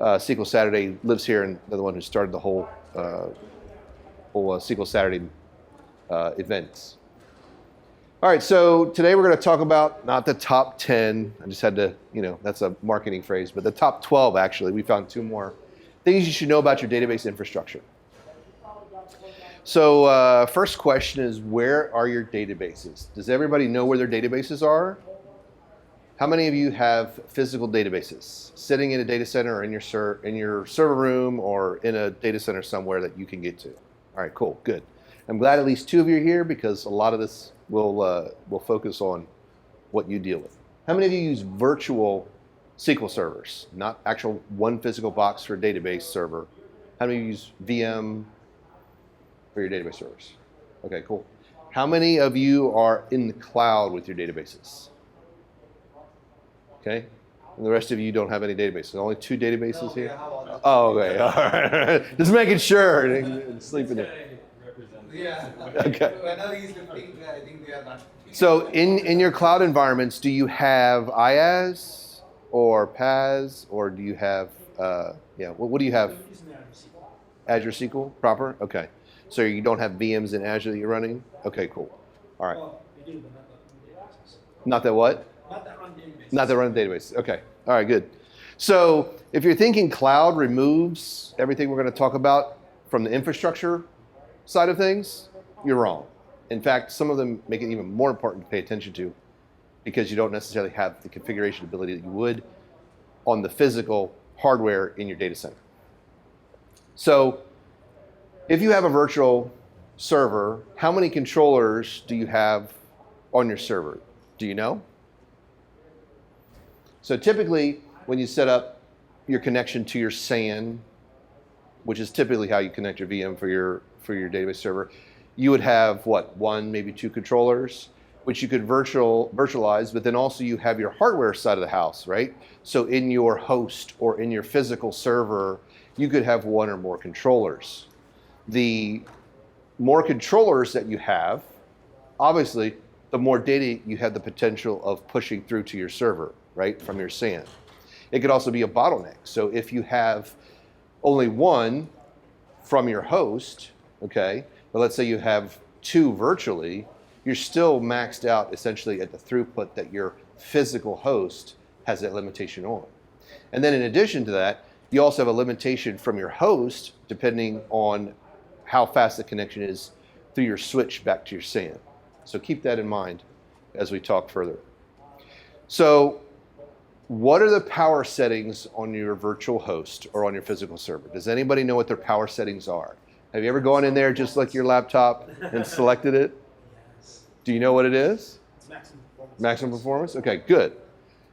SQL Saturday lives here, and they're the one who started the whole SQL Saturday events. All right, so today we're going to talk about not the top 10. I just had to, that's a marketing phrase, but the top 12 actually. We found 2 more things you should know about your database infrastructure. So first question is, where are your databases? Does everybody know where their databases are? How many of you have physical databases sitting in a data center or in your server room or in a data center somewhere that you can get to? All right, cool, good. I'm glad at least 2 of you are here because a lot of this will focus on what you deal with. How many of you use virtual SQL servers, not actual one physical box for a database server? How many of you use VM for your database servers? Okay, cool. How many of you are in the cloud with your databases? Okay, and the rest of you don't have any databases. Only 2 databases here? Oh, okay, all right. Just making sure. Sleeping in. Yeah. Okay. Whenever he's lifting, I think they are not. So in your cloud environments, do you have IaaS or PaaS, or do you have, what do you have? Azure SQL proper? Okay. So you don't have VMs in Azure that you're running? Okay, cool. All right. Well, they do, but not the databases. Not that what? Not that run databases. Not that run database. Okay. All right, good. So if you're thinking cloud removes everything we're going to talk about from the infrastructure side of things, you're wrong. In fact, some of them make it even more important to pay attention to because you don't necessarily have the configuration ability that you would on the physical hardware in your data center. So if you have a virtual server, how many controllers do you have on your server? Do you know? So typically, when you set up your connection to your SAN, which is typically how you connect your VM for your database server, you would have, 1, maybe 2 controllers, which you could virtualize, but then also you have your hardware side of the house, right? So in your host or in your physical server, you could have 1 or more controllers. The more controllers that you have, obviously, the more data you have the potential of pushing through to your server, right, from your SAN. It could also be a bottleneck. So if you have only 1 from your host, okay, but let's say you have 2 virtually, you're still maxed out essentially at the throughput that your physical host has that limitation on. And then in addition to that, you also have a limitation from your host depending on how fast the connection is through your switch back to your SAN. So keep that in mind as we talk further. So what are the power settings on your virtual host or on your physical server? Does anybody know what their power settings are? Have you ever gone in there just like your laptop and selected it? Yes. Do you know what it is? It's maximum performance. Maximum performance? Okay, good.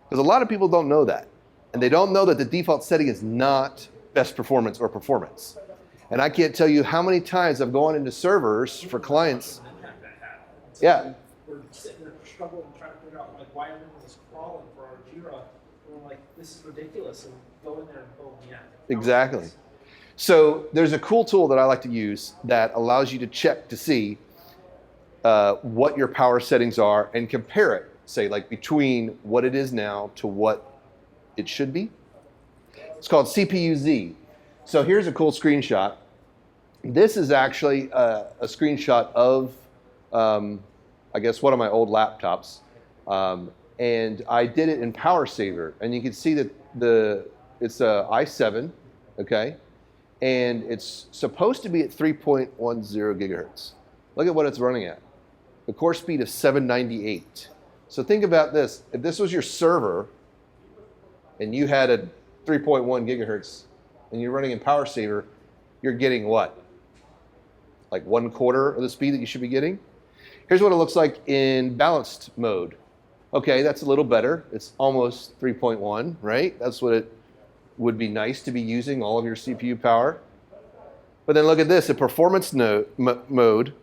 Because a lot of people don't know that. And they don't know that the default setting is not best performance or performance. And I can't tell you how many times I've gone into servers for clients. Yeah. We're sitting there struggling trying to figure out why everyone is crawling for our Jira. We're like, this is ridiculous. And go in there and go, yeah. Exactly. So there's a cool tool that I like to use that allows you to check to see what your power settings are and compare it, say like between what it is now to what it should be. It's called CPU-Z. So here's a cool screenshot. This is actually a screenshot of, I guess, one of my old laptops. And I did it in PowerSaver. And you can see that it's a i7, okay? And it's supposed to be at 3.10 gigahertz. Look at what it's running at. The core speed is 798. So think about this. If this was your server and you had a 3.1 gigahertz and you're running in PowerSaver, you're getting what? Like 1/4 of the speed that you should be getting? Here's what it looks like in balanced mode. Okay, that's a little better. It's almost 3.1, right? That's what it would be nice to be using all of your CPU power. But then look at this, in performance mode,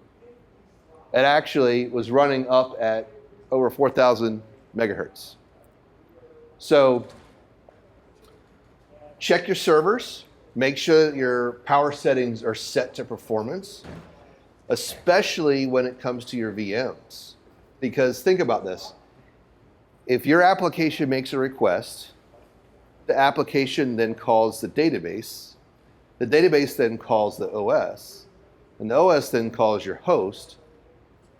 it actually was running up at over 4,000 megahertz. So check your servers, make sure that your power settings are set to performance, especially when it comes to your VMs. Because think about this, if your application makes a request The application then calls the database. The database then calls the OS. And the OS then calls your host,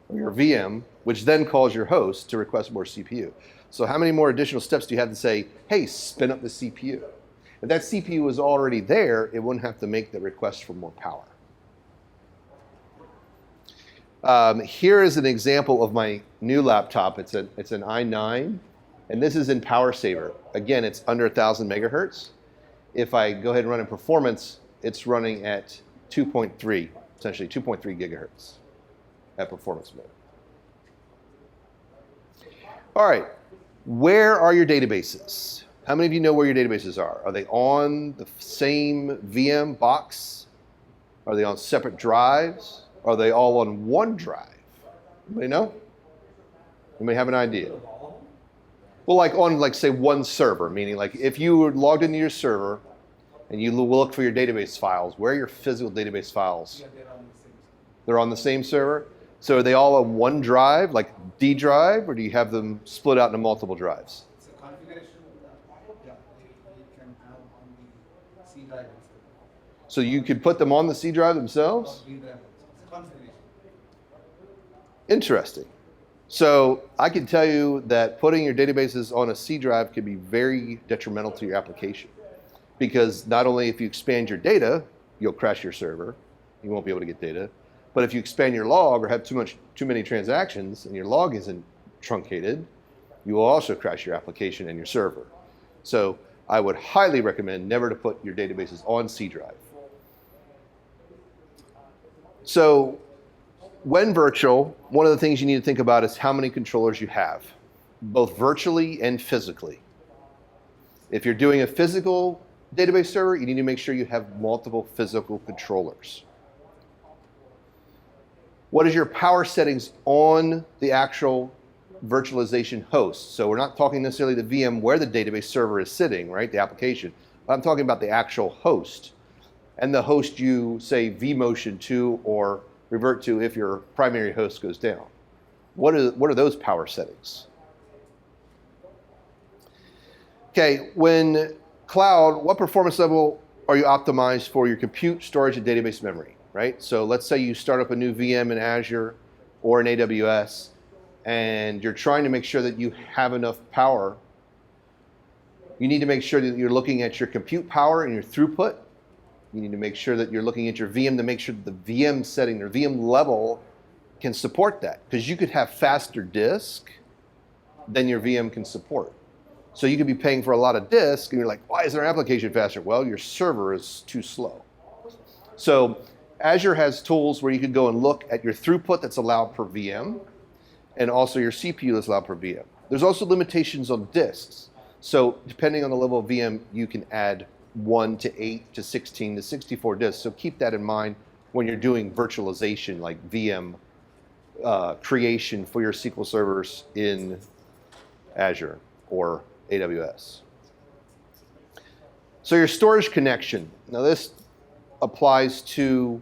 or your VM, which then calls your host to request more CPU. So how many more additional steps do you have to say, hey, spin up the CPU? If that CPU was already there, it wouldn't have to make the request for more power. Here is an example of my new laptop. It's an i9, and this is in Power Saver. Again, it's under 1,000 megahertz. If I go ahead and run in performance, it's running at 2.3, essentially 2.3 gigahertz at performance mode. All right, where are your databases? How many of you know where your databases are? Are they on the same VM box? Are they on separate drives? Are they all on one drive? Anybody know? Anybody have an idea? Well, like on, like, say, one server, meaning like if you were logged into your server and you look for your database files, where are your physical database files? Yeah, they're on the same. They're on the same server? So are they all on one drive, like D drive, or do you have them split out into multiple drives? It's a configuration yeah, you can have on the C drive instead. So you could put them on the C drive themselves? Or D drive. It's a configuration. Interesting. So I can tell you that putting your databases on a C drive can be very detrimental to your application, because not only if you expand your data, you'll crash your server, you won't be able to get data, but if you expand your log or have too many transactions and your log isn't truncated, you will also crash your application and your server. So I would highly recommend never to put your databases on C drive. So when virtual, one of the things you need to think about is how many controllers you have, both virtually and physically. If you're doing a physical database server, you need to make sure you have multiple physical controllers. What is your power settings on the actual virtualization host? So we're not talking necessarily the VM where the database server is sitting, right, the application, but I'm talking about the actual host. And the host you, say, vMotion to or revert to if your primary host goes down. What are those power settings? Okay, when cloud, what performance level are you optimized for your compute, storage, and database memory, right? So let's say you start up a new VM in Azure or in AWS, and you're trying to make sure that you have enough power. You need to make sure that you're looking at your compute power and your throughput. You need to make sure that you're looking at your VM to make sure that the VM setting or VM level can support that, because you could have faster disk than your VM can support. So you could be paying for a lot of disk and you're like, why is our application faster? Well, your server is too slow. So Azure has tools where you can go and look at your throughput that's allowed per VM and also your CPU that's allowed per VM. There's also limitations on disks. So depending on the level of VM, you can add 1 to 8 to 16 to 64 disks. So keep that in mind when you're doing virtualization, like VM creation for your SQL servers in Azure or AWS. So your storage connection. Now this applies to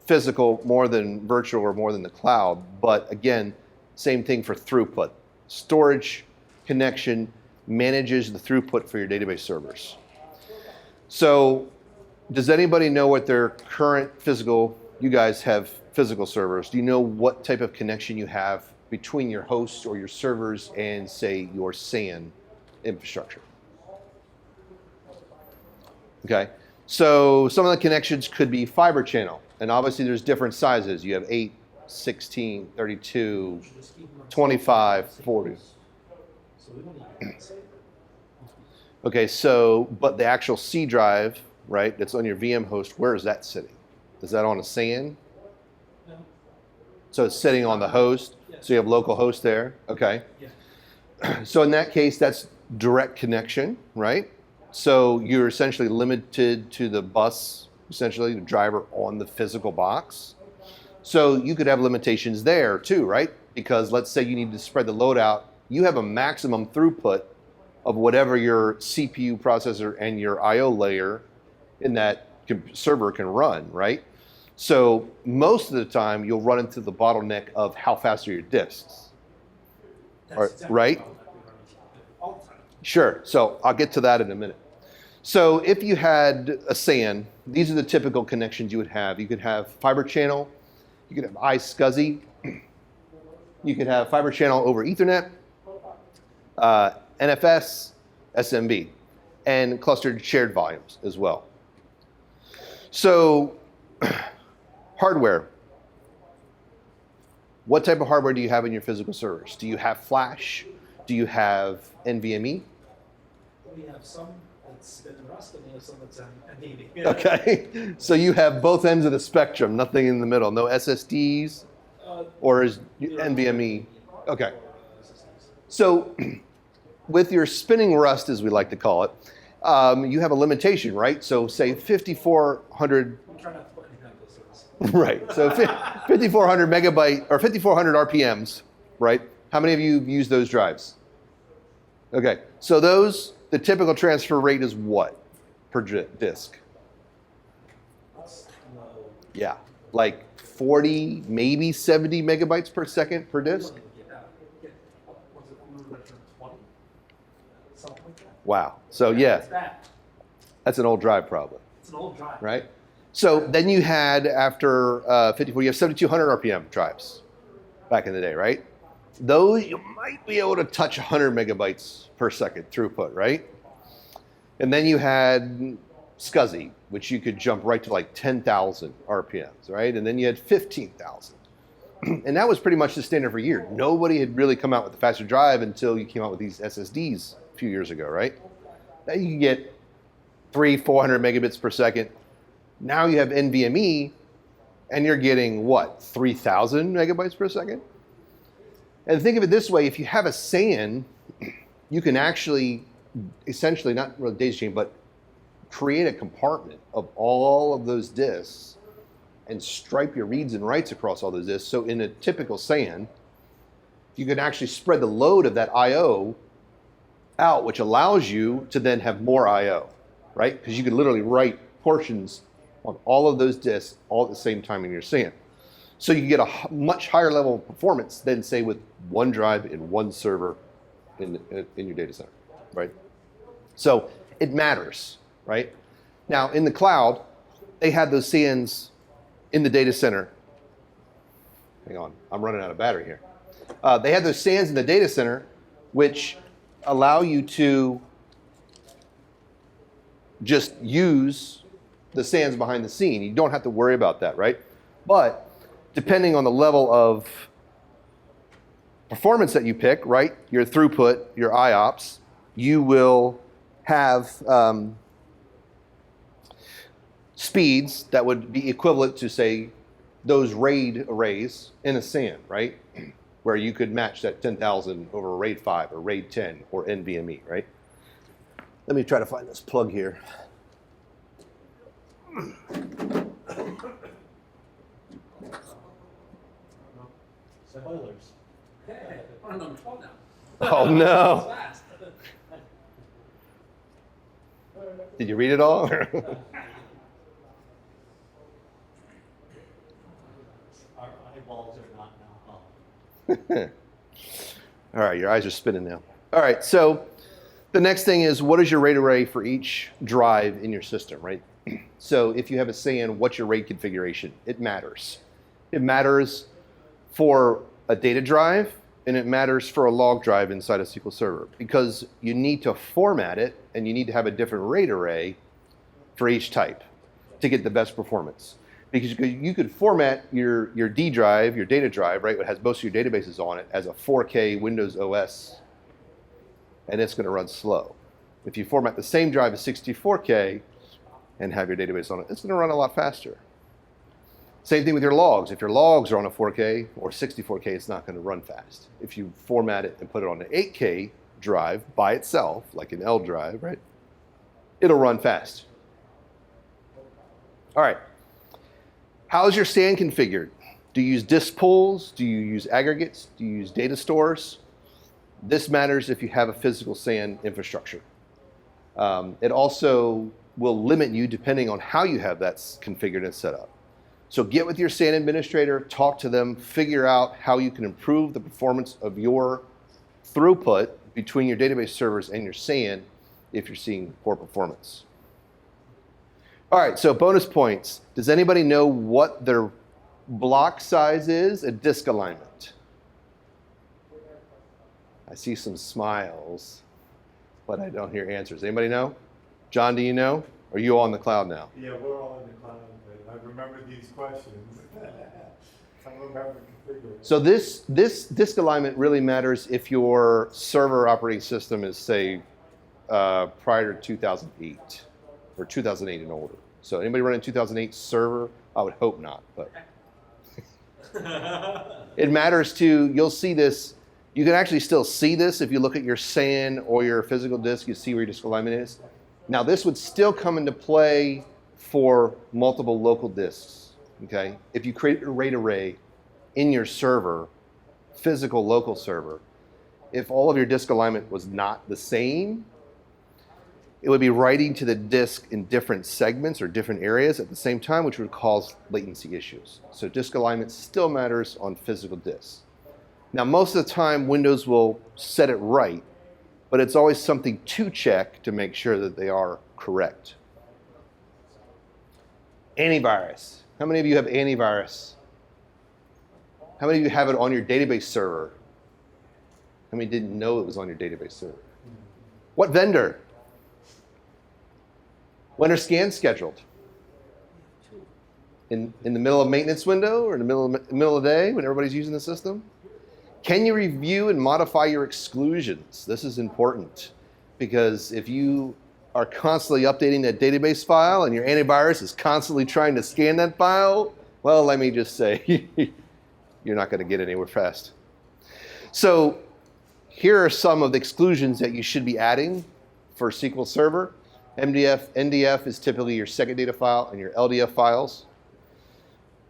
physical more than virtual or more than the cloud, but again, same thing for throughput. Storage connection manages the throughput for your database servers. So does anybody know what their current physical, you guys have physical servers, do you know what type of connection you have between your hosts or your servers and, say, your SAN infrastructure? Okay, so some of the connections could be fiber channel, and obviously there's different sizes. You have 8, 16, 32, 25, 40. So we don't need to Okay, so, but the actual C drive, right, that's on your VM host, where is that sitting? Is that on a SAN? No. So it's sitting on the host, so you have local host there, okay. Yeah. So in that case, that's direct connection, right? So you're essentially limited to the bus, essentially the driver on the physical box. So you could have limitations there too, right? Because let's say you need to spread the load out, you have a maximum throughput of whatever your CPU processor and your IO layer in that server can run, right? So most of the time you'll run into the bottleneck of how fast are your disks, That's exactly right? how we run it all the time. Sure. So I'll get to that in a minute. So if you had a SAN, these are the typical connections you would have. You could have fiber channel, you could have iSCSI, you could have fiber channel over Ethernet, NFS, SMB, and clustered shared volumes as well. So hardware. What type of hardware do you have in your physical servers? Do you have flash? Do you have NVMe? We have some that's been in Rust, and we have some that's in NVMe. Okay, so you have both ends of the spectrum, nothing in the middle, no SSDs, or is NVMe? Okay. So with your spinning Rust, as we like to call it, you have a limitation, right? So say 5,400. We try not to put anything on those servers. Right. So 5,400 megabyte or 5,400 RPMs, right? How many of you use those drives? Okay. So those, the typical transfer rate is what per disk? That's low. Yeah, like 40, maybe 70 megabytes per second per disk. Was it we were mentioning 20? Something like that. Wow. So yeah, It's bad. that's an old drive probably, It's an old drive. right? So then you had after 54, you have 7,200 RPM drives back in the day, right? Those you might be able to touch 100 megabytes per second throughput, right? And then you had SCSI, which you could jump right to like 10,000 RPMs, right? And then you had 15,000. And that was pretty much the standard for years. Nobody had really come out with a faster drive until you came out with these SSDs a few years ago, right? Now you can get 400 megabits per second. Now you have NVMe, and you're getting what, 3,000 megabytes per second? And think of it this way, if you have a SAN, you can actually, essentially, not really daisy chain, but create a compartment of all of those disks and stripe your reads and writes across all those disks. So in a typical SAN, you can actually spread the load of that I/O out, which allows you to then have more I/O, right? Because you could literally write portions on all of those disks all at the same time in your SAN. So you can get a much higher level of performance than, say, with one drive in one server in your data center, right? So it matters, right? Now, in the cloud, they had those SANs in the data center. Hang on, I'm running out of battery here. They had those SANs in the data center, which allow you to just use the SANs behind the scene. You don't have to worry about that, right? But depending on the level of performance that you pick, right, your throughput, your IOPS, you will have speeds that would be equivalent to, say, those RAID arrays in a SAN, right? Where you could match that 10,000 over RAID 5 or RAID 10 or NVMe, right? Let me try to find this plug here. Spoilers. Hey, we're on number 12 now. Oh no. Fast. Did you read it all? Our eyeballs are not now up. All right, your eyes are spinning now. All right, so the next thing is, what is your RAID array for each drive in your system, right? So if you have a SAN, what's your RAID configuration? It matters. It matters for a data drive, and it matters for a log drive inside a SQL Server, because you need to format it, and you need to have a different RAID array for each type to get the best performance. Because you could format your D drive, your data drive, right, that has most of your databases on it, as a 4K Windows OS, and it's going to run slow. If you format the same drive as 64K and have your database on it, it's going to run a lot faster. Same thing with your logs. If your logs are on a 4K or 64K, it's not going to run fast. If you format it and put it on an 8K drive by itself, like an L drive, right, it'll run fast. All right. How's your SAN configured? Do you use disk pools? Do you use aggregates? Do you use data stores? This matters if you have a physical SAN infrastructure. It also will limit you depending on how you have that configured and set up. So get with your SAN administrator, talk to them, figure out how you can improve the performance of your throughput between your database servers and your SAN if you're seeing poor performance. All right, so bonus points. Does anybody know what their block size is at disk alignment? I see some smiles, but I don't hear answers. Anybody know? John, do you know? Are you all in the cloud now? Yeah, we're all in the cloud, but I remember these questions. I remember configuring. So this disk alignment really matters if your server operating system is, say, prior to 2008 or 2008 and older. So anybody running 2008 server? I would hope not, but it matters too. You'll see this. You can actually still see this if you look at your SAN or your physical disk. You see where your disk alignment is. Now this would still come into play for multiple local disks. Okay, if you create a RAID array in your server, physical local server, if all of your disk alignment was not the same, it would be writing to the disk in different segments or different areas at the same time, which would cause latency issues. So disk alignment still matters on physical disks. Now, most of the time, Windows will set it right, but it's always something to check to make sure that they are correct. Antivirus. How many of you have antivirus? How many of you have it on your database server? How many didn't know it was on your database server? What vendor? When are scans scheduled? In the middle of maintenance window or in the middle of the day when everybody's using the system? Can you review and modify your exclusions? This is important because if you are constantly updating that database file and your antivirus is constantly trying to scan that file, well, let me just say, you're not going to get anywhere fast. So here are some of the exclusions that you should be adding for SQL Server. NDF is typically your second data file and your LDF files.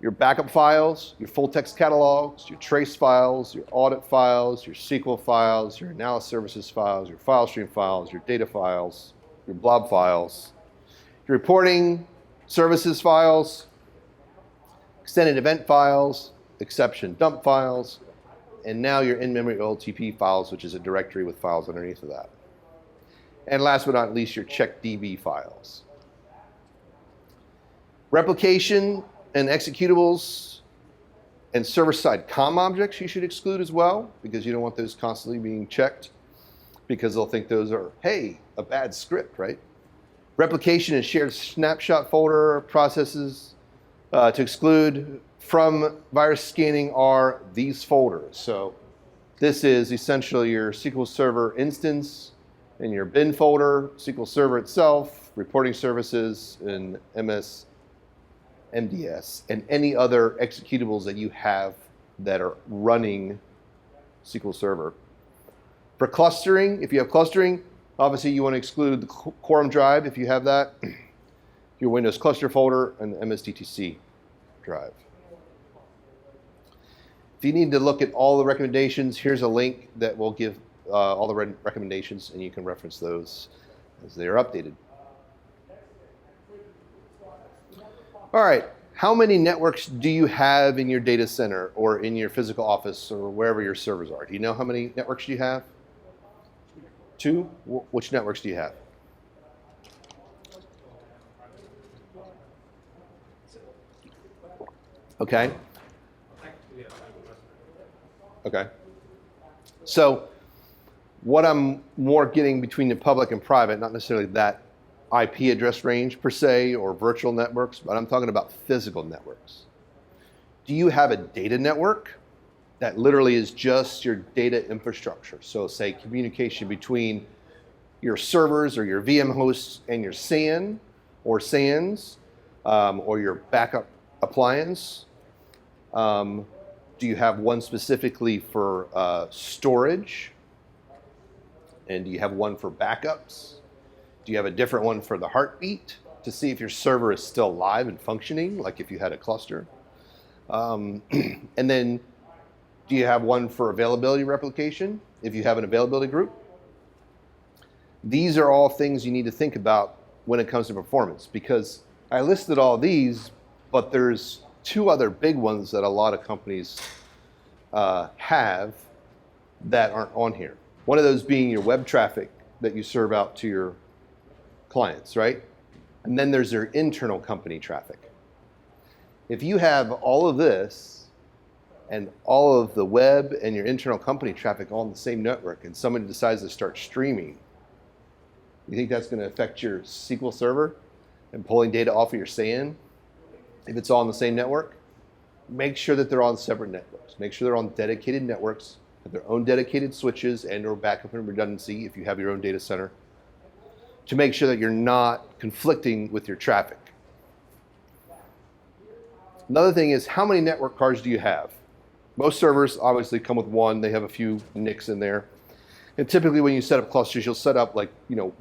Your backup files, your full text catalogs, your trace files, your audit files, your SQL files, your analysis services files, your file stream files, your data files, your blob files, your reporting services files, extended event files, exception dump files, and now your in-memory OLTP files, which is a directory with files underneath of that. And last but not least, your check DB files. Replication and executables and server-side COM objects you should exclude as well, because you don't want those constantly being checked, because they'll think those are, hey, a bad script, right? Replication and shared snapshot folder processes to exclude from virus scanning are these folders. So this is essentially your SQL Server instance in your bin folder, SQL Server itself, reporting services, and MDS, and any other executables that you have that are running SQL Server. For clustering, if you have clustering, obviously you want to exclude the Quorum drive if you have that, your Windows cluster folder, and the MSDTC drive. If you need to look at all the recommendations, here's a link that will give all the recommendations, and you can reference those as they are updated. All right, how many networks do you have in your data center or in your physical office or wherever your servers are? Do you know how many networks you have? 2? Which networks do you have? Okay. Okay. So what I'm more getting between the public and private, not necessarily that IP address range per se or virtual networks, but I'm talking about physical networks. Do you have a data network that literally is just your data infrastructure? So say communication between your servers or your VM hosts and your SAN or SANs or your backup appliance. Do you have one specifically for storage? And do you have one for backups? Do you have a different one for the heartbeat to see if your server is still live and functioning, like if you had a cluster? And then do you have one for availability replication, if you have an availability group? These are all things you need to think about when it comes to performance, because I listed all these, but there's 2 other big ones that a lot of companies have that aren't on here. One of those being your web traffic that you serve out to your clients, right? And then there's their internal company traffic. If you have all of this and all of the web and your internal company traffic all on the same network, and somebody decides to start streaming, you think that's going to affect your SQL server and pulling data off of your SAN if it's all on the same network? Make sure that they're on separate networks. Make sure they're on dedicated networks, have their own dedicated switches and or backup and redundancy if you have your own data center, to make sure that you're not conflicting with your traffic. Another thing is, how many network cards do you have? Most servers obviously come with one. They have a few NICs in there. And typically when you set up clusters, you'll set up like,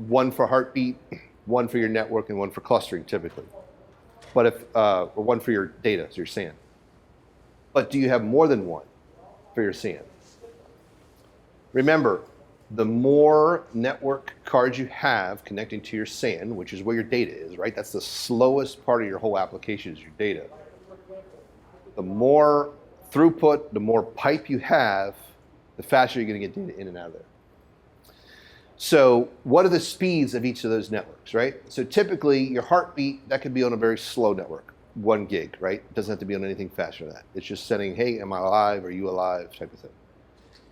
one for heartbeat, one for your network, and one for clustering typically. But if, or one for your data, so your SAN. But do you have more than one for your SAN? Remember, the more network cards you have connecting to your SAN, which is where your data is, right? That's the slowest part of your whole application is your data. The more throughput, the more pipe you have, the faster you're going to get data in and out of there. So what are the speeds of each of those networks, right? So typically your heartbeat, that could be on a very slow network, 1 gig, right? It doesn't have to be on anything faster than that. It's just sending, hey, am I alive? Are you alive? Type of thing.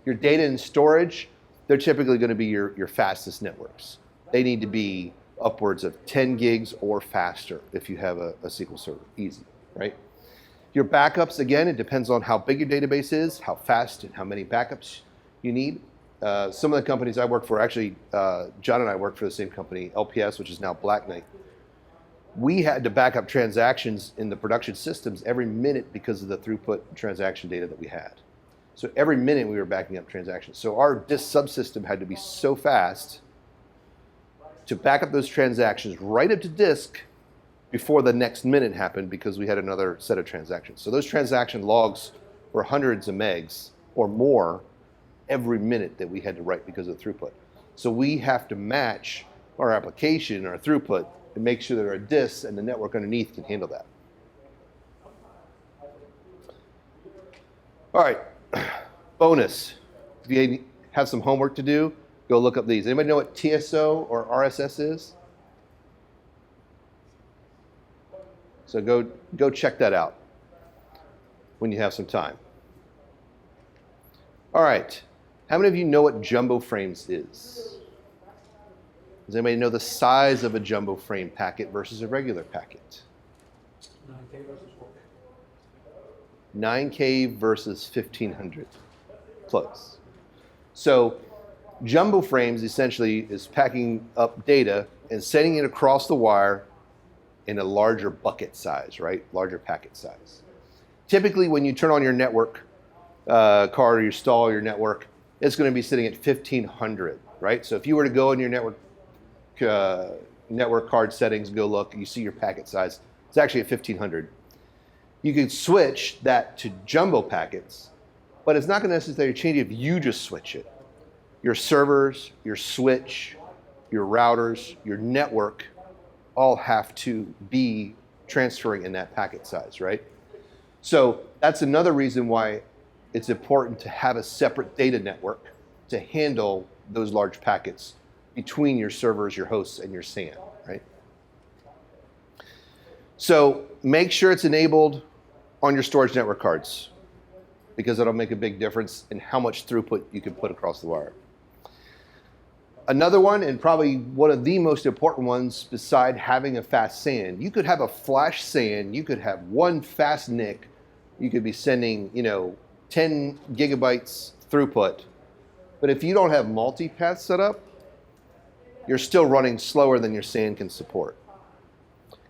Your data and storage, they're typically going to be your fastest networks. They need to be upwards of 10 gigs or faster if you have a SQL server, easy, right? Your backups, again, it depends on how big your database is, how fast and how many backups you need. Some of the companies I work for, actually, John and I work for the same company, LPS, which is now Black Knight. We had to back up transactions in the production systems every minute because of the throughput transaction data that we had. So every minute we were backing up transactions. So our disk subsystem had to be so fast to back up those transactions right up to disk before the next minute happened because we had another set of transactions. So those transaction logs were hundreds of megs or more every minute that we had to write because of throughput. So we have to match our application, our throughput, and make sure that our disks and the network underneath can handle that. All right, bonus. If you have some homework to do, go look up these. Anybody know what TSO or RSS is? So go check that out when you have some time. All right, how many of you know what jumbo frames is? Does anybody know the size of a jumbo frame packet versus a regular packet? 9K versus 4K. 9K versus 1500. Close. So jumbo frames essentially is packing up data and sending it across the wire in a larger bucket size, right? Larger packet size. Typically when you turn on your network card or you install your network, it's going to be sitting at 1500, right? So if you were to go in your network card settings, go look, you see your packet size, it's actually at 1500. You can switch that to jumbo packets, but it's not going to necessarily change if you just switch it. Your servers, your switch, your routers, your network all have to be transferring in that packet size, right? So that's another reason why it's important to have a separate data network to handle those large packets between your servers, your hosts, and your SAN, right? So make sure it's enabled on your storage network cards because that'll make a big difference in how much throughput you can put across the wire. Another one, and probably one of the most important ones beside having a fast SAN, you could have a flash SAN, you could have one fast NIC, you could be sending, 10 gigabytes throughput. But if you don't have multipath set up, you're still running slower than your SAN can support.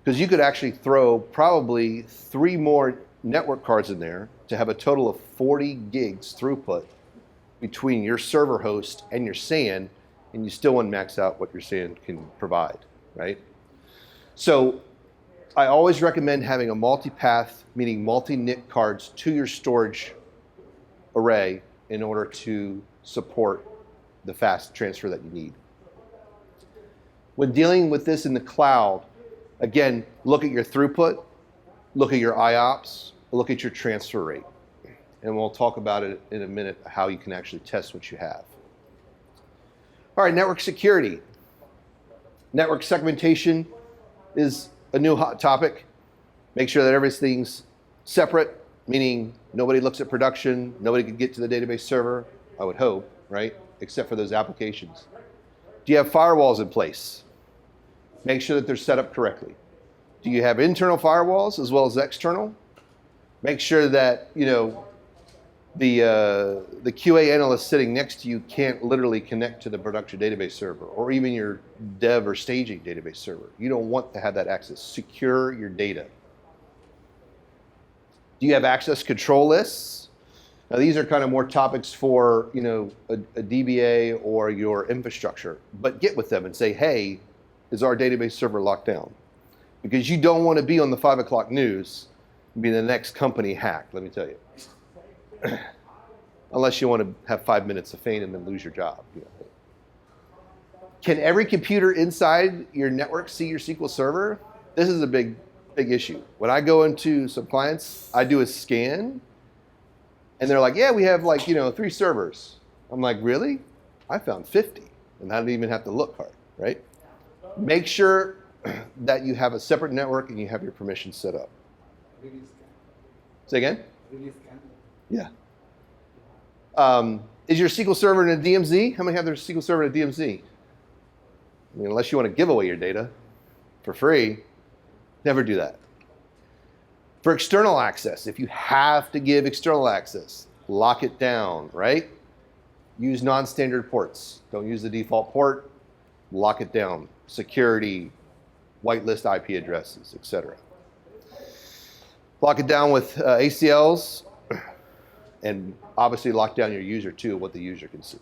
Because you could actually throw probably 3 more network cards in there to have a total of 40 gigs throughput between your server host and your SAN, and you still wouldn't max out what your SAN can provide, right? So I always recommend having a multipath, meaning multi-NIC cards to your storage array in order to support the fast transfer that you need. When dealing with this in the cloud, again, look at your throughput, look at your IOPS, look at your transfer rate. And we'll talk about it in a minute, how you can actually test what you have. All right, network security. Network segmentation is a new hot topic. Make sure that everything's separate, meaning nobody looks at production, nobody can get to the database server, I would hope, right? Except for those applications. Do you have firewalls in place? Make sure that they're set up correctly. Do you have internal firewalls as well as external? Make sure that, you know, the QA analyst sitting next to you can't literally connect to the production database server or even your dev or staging database server. You don't want to have that access. Secure your data. Do you have access control lists? Now these are kind of more topics for, you know, a DBA or your infrastructure, but get with them and say, hey, is our database server locked down? Because you don't want to be on the 5 o'clock news and be the next company hacked, let me tell you. Unless you want to have 5 minutes of fame and then lose your job. You know. Can every computer inside your network see your SQL Server? This is a big issue. When I go into some clients, I do a scan, and they're like, yeah, we have like, you know, 3 servers. I'm like, really? I found 50, and I didn't even have to look hard, right? Make sure that you have a separate network and you have your permissions set up. Say again? Yeah. Is your SQL Server in a DMZ? How many have their SQL Server in a DMZ? I mean, unless you want to give away your data for free, never do that. For external access, if you have to give external access, lock it down, right? Use non-standard ports. Don't use the default port. Lock it down. Security, whitelist IP addresses, etc. Lock it down with ACLs, and obviously lock down your user too, what the user can see.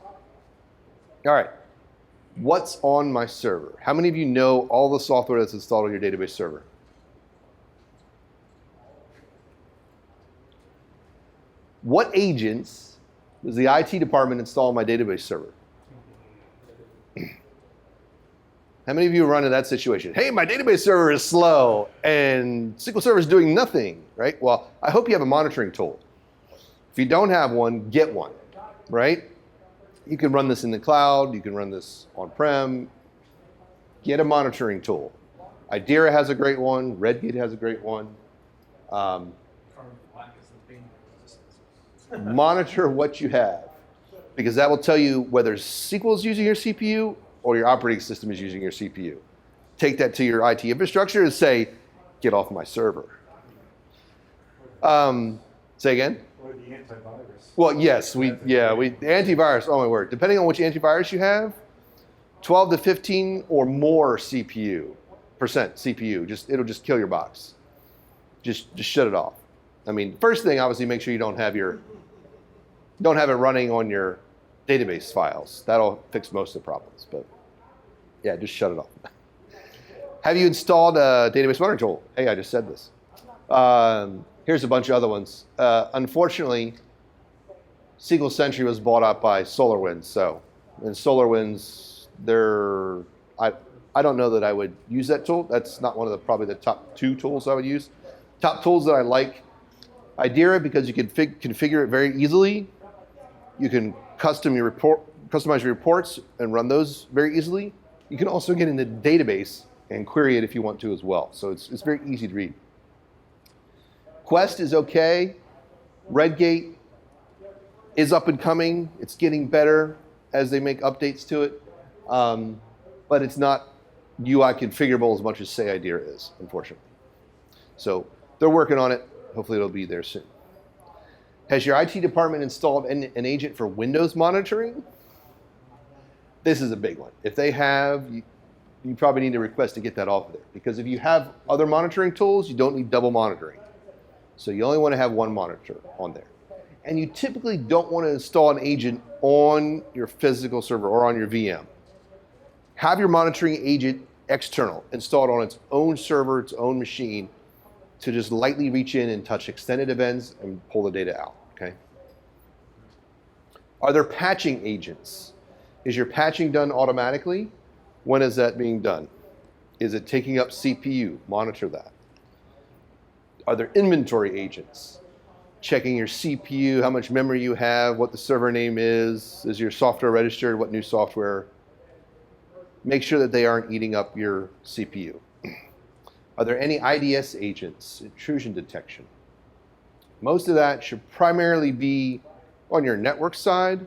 All right, what's on my server? How many of you know all the software that's installed on your database server? What agents does the IT department install on my database server? How many of you run into that situation? Hey, my database server is slow and SQL Server is doing nothing, right? Well, I hope you have a monitoring tool. If you don't have one, get one, right? You can run this in the cloud. You can run this on-prem. Get a monitoring tool. Idera has a great one. Redgate has a great one. Monitor what you have, because that will tell you whether SQL is using your CPU or your operating system is using your CPU. Take that to your IT infrastructure and say, get off my server. Say again? Or the antivirus. Well, yes, the antivirus, oh my word. Depending on which antivirus you have, 12 to 15 or more percent CPU, it'll just kill your box. Just shut it off. I mean, first thing, obviously, make sure you don't have it running on your database files. That'll fix most of the problems, but yeah, just shut it off. Have you installed a database monitoring tool? Hey, I just said this. Here's a bunch of other ones. Unfortunately, SQL Sentry was bought out by SolarWinds. And SolarWinds, I don't know that I would use that tool. That's not one of probably the top 2 tools I would use. Top tools that I like, Idera, because you can configure it very easily. You can customize your reports and run those very easily. You can also get into the database and query it if you want to as well. So it's very easy to read. Quest is okay. Redgate is up and coming. It's getting better as they make updates to it. But it's not UI configurable as much as, say, Idera is, unfortunately. So they're working on it. Hopefully it'll be there soon. Has your IT department installed an agent for Windows monitoring? This is a big one. If they have, you probably need to request to get that off of there. Because if you have other monitoring tools, you don't need double monitoring. So you only want to have one monitor on there. And you typically don't want to install an agent on your physical server or on your VM. Have your monitoring agent external, installed on its own server, its own machine, to just lightly reach in and touch extended events and pull the data out, okay? Are there patching agents? Is your patching done automatically? When is that being done? Is it taking up CPU? Monitor that. Are there inventory agents? Checking your CPU, how much memory you have, what the server name is your software registered, what new software make sure that they aren't eating up your CPU. Are there any IDS agents, intrusion detection? Most of that should primarily be on your network side.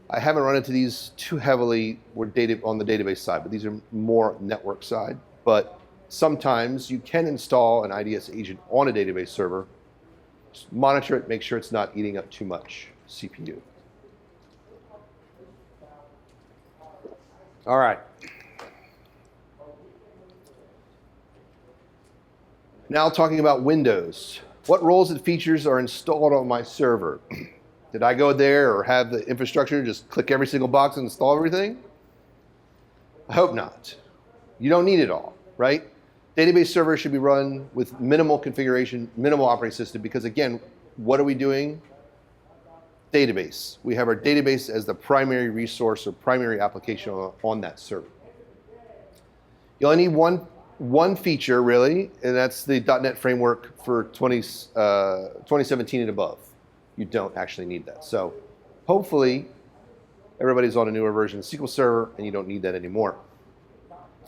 I haven't run into these too heavily on the database side, but these are more network side. But sometimes you can install an IDS agent on a database server. Just monitor it, make sure it's not eating up too much CPU. All right. Now talking about Windows. What roles and features are installed on my server? Did I go there or have the infrastructure just click every single box and install everything? I hope not. You don't need it all, right? Database server should be run with minimal configuration, minimal operating system, because again, what are we doing? Database. We have our database as the primary resource or primary application on that server. You only need one feature really, and that's the .NET framework for 2017 and above. You don't actually need that. So hopefully everybody's on a newer version of SQL Server and you don't need that anymore.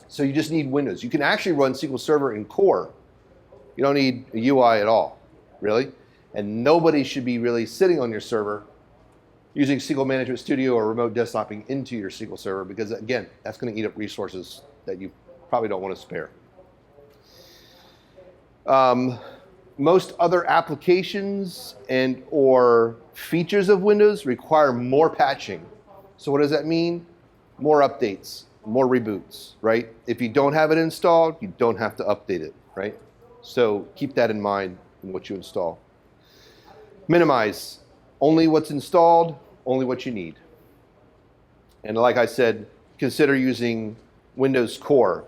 So you just need Windows. You can actually run SQL Server in core. You don't need a UI at all, really. And nobody should be really sitting on your server using SQL Management Studio or remote desktoping into your SQL Server, because again, that's going to eat up resources that you probably don't want to spare. Most other applications and or features of Windows require more patching. So what does that mean? More updates, more reboots, right? If you don't have it installed, you don't have to update it, right? So keep that in mind in what you install. Minimize. Only what's installed, only what you need. And like I said, consider using Windows Core.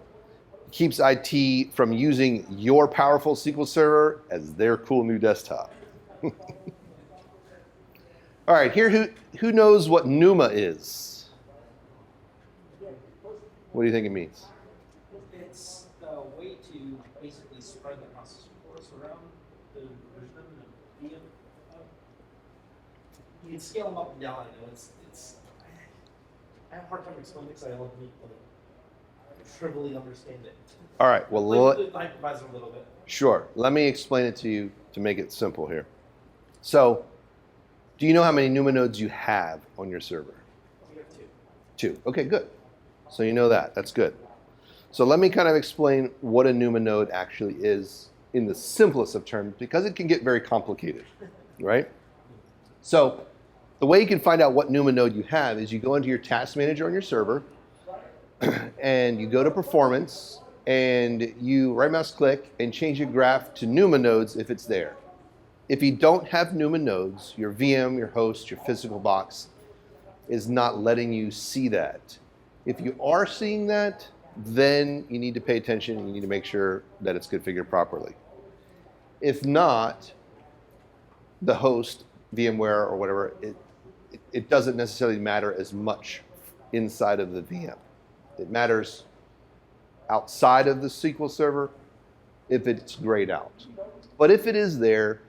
Keeps IT from using your powerful SQL Server as their cool new desktop. All right, here, who knows what NUMA is? What do you think it means? It's a way to basically spread the process cores around the version and VM. You can scale them up and down. I know I have a hard time explaining because I don't trivially understand it. All right, well, I improvise a little bit. Sure. Let me explain it to you to make it simple here. So, do you know how many NUMA nodes you have on your server? We have two. Two. Okay, good. So you know that. That's good. So let me kind of explain what a NUMA node actually is in the simplest of terms, because it can get very complicated, right? So the way you can find out what NUMA node you have is you go into your task manager on your server, and you go to performance, and you right mouse click and change your graph to NUMA nodes if it's there. If you don't have NUMA nodes, your VM, your host, your physical box is not letting you see that. If you are seeing that, then you need to pay attention and you need to make sure that it's configured properly. If not, the host, VMware or whatever, it doesn't necessarily matter as much inside of the VM. It matters outside of the SQL Server if it's grayed out. But if it is there,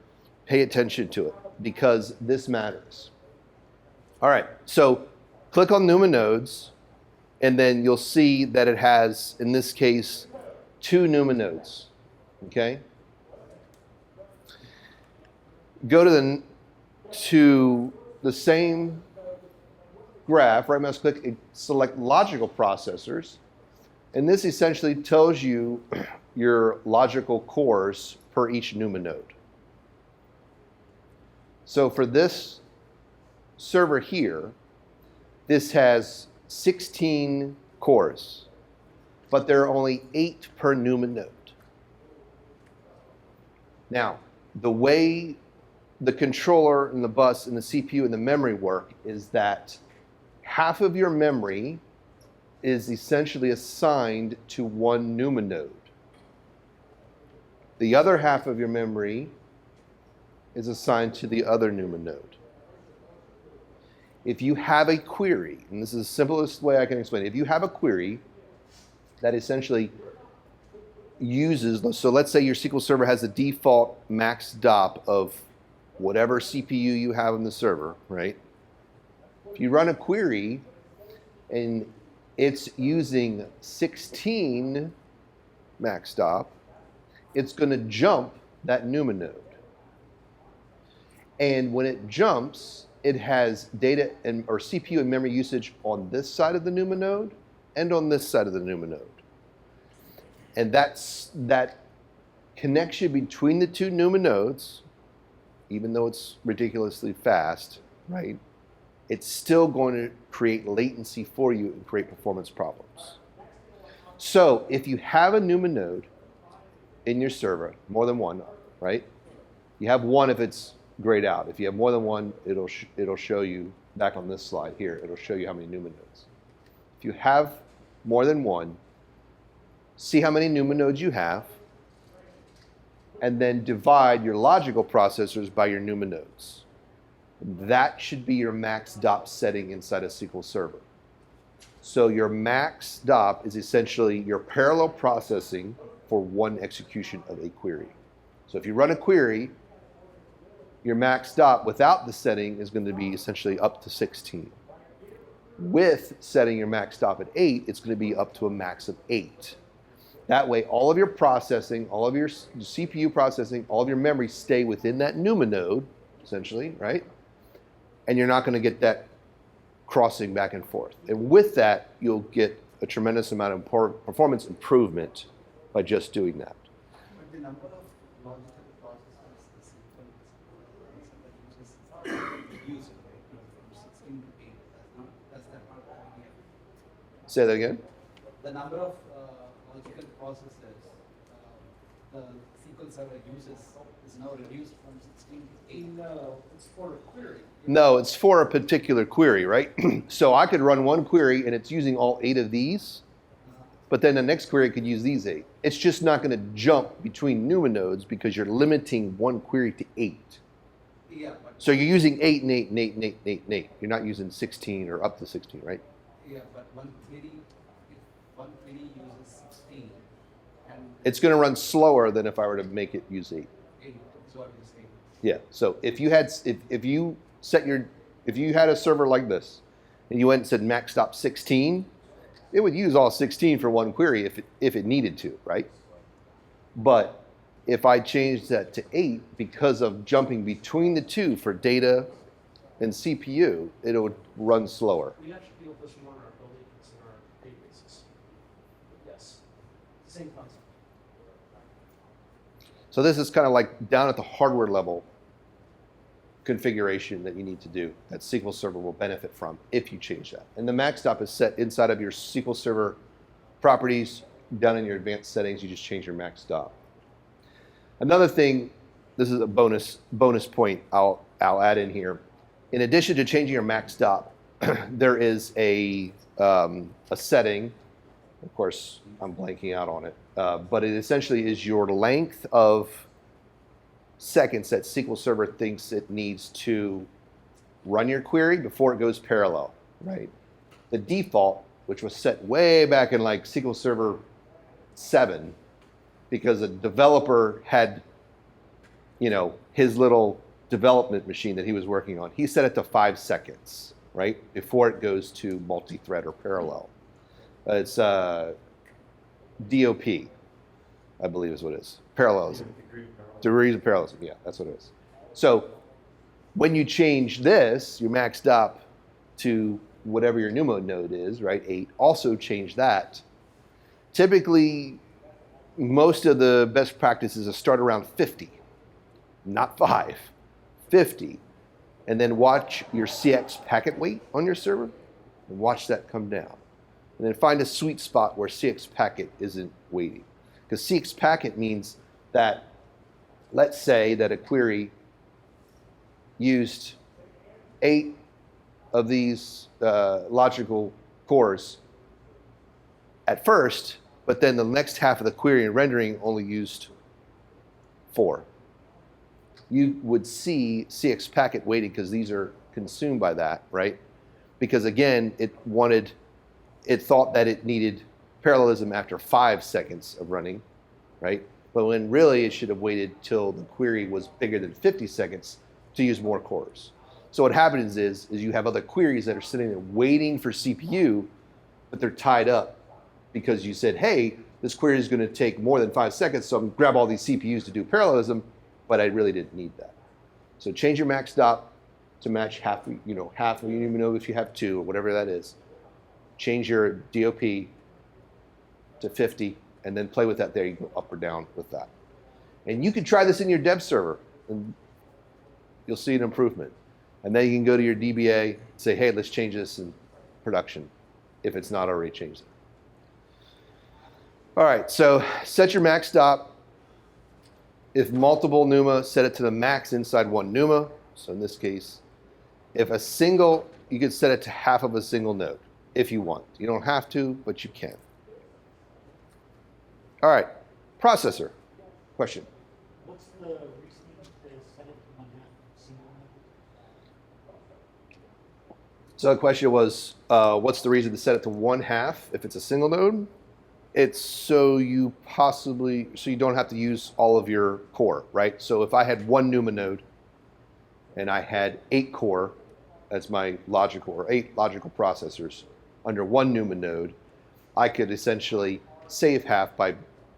pay attention to it because this matters. All right, so click on NUMA nodes, and then you'll see that it has, in this case, 2 NUMA nodes, okay? Go to the same graph, right mouse click, and select logical processors, and this essentially tells you your logical cores per each NUMA node. So for this server here, this has 16 cores, but there are only 8 per NUMA node. Now, the way the controller and the bus and the CPU and the memory work is that half of your memory is essentially assigned to one NUMA node. The other half of your memory is assigned to the other NUMA node. If you have a query, and this is the simplest way I can explain it, if you have a query that essentially uses, so let's say your SQL Server has a default max DOP of whatever CPU you have in the server, right? If you run a query and it's using 16 max stop, it's going to jump that NUMA node. And when it jumps, it has data and or CPU and memory usage on this side of the NUMA node and on this side of the NUMA node. And that connection between the two NUMA nodes, even though it's ridiculously fast, right? It's still going to create latency for you and create performance problems. So if you have a NUMA node in your server, more than one, right? You have one if it's grayed out. If you have more than one, it'll show you, back on this slide here, it'll show you how many NUMA nodes. If you have more than one, see how many NUMA nodes you have, and then divide your logical processors by your NUMA nodes. That should be your max DOP setting inside a SQL Server. So your max DOP is essentially your parallel processing for one execution of a query. So if you run a query, your max DOP without the setting is going to be essentially up to 16. With setting your max DOP at 8, it's going to be up to a max of 8. That way, all of your processing, all of your CPU processing, all of your memory stay within that NUMA node, essentially, right? And you're not going to get that crossing back and forth. And with that, you'll get a tremendous amount of performance improvement by just doing that. But the number of logical processors, the sequence that you just used, right, from 16 to 8, does that not have any effect? Say that again? The number of logical processors the SQL Server uses is now reduced from 16 to 8. No, it's for a query. No, it's for a particular query, right? So I could run one query and it's using all 8 of these, but then the next query could use these 8. It's just not going to jump between NUMA nodes because you're limiting one query to 8. Yeah, but So you're using 8 and 8 and 8 and 8 and 8 and 8. You're not using 16 or up to 16, right? yeah, but one query, if one query uses 16, and It's going to run slower than if I were to make it use 8. 8 is what you're saying. Yeah. So if you had a server like this, and you went and said max stop 16, it would use all 16 for one query if it needed to, right? But if I changed that to 8 because of jumping between the two for data and CPU, it would run slower. We actually deal with this more in our buildings and our databases. Yes, same concept. So this is kind of like down at the hardware level configuration that you need to do that SQL Server will benefit from if you change that. And the max stop is set inside of your SQL Server properties. Down in your advanced settings, you just change your max stop. Another thing, this is a bonus point I'll add in here. In addition to changing your max stop, there is a setting. Of course, I'm blanking out on it, but it essentially is your length of seconds that SQL Server thinks it needs to run your query before it goes parallel, right? The default, which was set way back in like SQL Server 7, because a developer had, his little development machine that he was working on, he set it to 5 seconds, right? Before it goes to multi-thread or parallel. It's DOP, I believe is what it is. Parallelism. Degrees of parallelism, yeah, that's what it is. So when you change this, your max stop to whatever your NUMA node is, right, 8, also change that. Typically, most of the best practices is start around 50, not 5, 50, and then watch your CX packet weight on your server and watch that come down. And then find a sweet spot where CX packet isn't waiting. Because CX packet means that, let's say that a query used 8 of these logical cores at first, but then the next half of the query and rendering only used 4. You would see CX packet waiting because these are consumed by that, right? Because again, it thought that it needed parallelism after 5 seconds of running, right? But when really it should have waited till the query was bigger than 50 seconds to use more cores. So what happens is you have other queries that are sitting there waiting for CPU but they're tied up because you said, hey, this query is going to take more than 5 seconds, so I'm going to grab all these CPUs to do parallelism, but I really didn't need that. So change your max stop to match half, half, you even know if you have 2 or whatever that is. Change your DOP to 50, and then play with that there. You can go up or down with that. And you can try this in your dev server, and you'll see an improvement. And then you can go to your DBA, say, hey, let's change this in production, if it's not already changed. All right, so set your max stop. If multiple NUMA, set it to the max inside one NUMA. So in this case, if a single, you could set it to half of a single node if you want. You don't have to, but you can. All right, processor. Question. What's the reasoning to set it to 1/2 single node? So the question was, what's the reason to set it to 1/2 if it's a single node? It's so you don't have to use all of your core, right? So if I had one NUMA node and I had 8 core as my logical, or 8 logical processors under one NUMA node, I could essentially save half by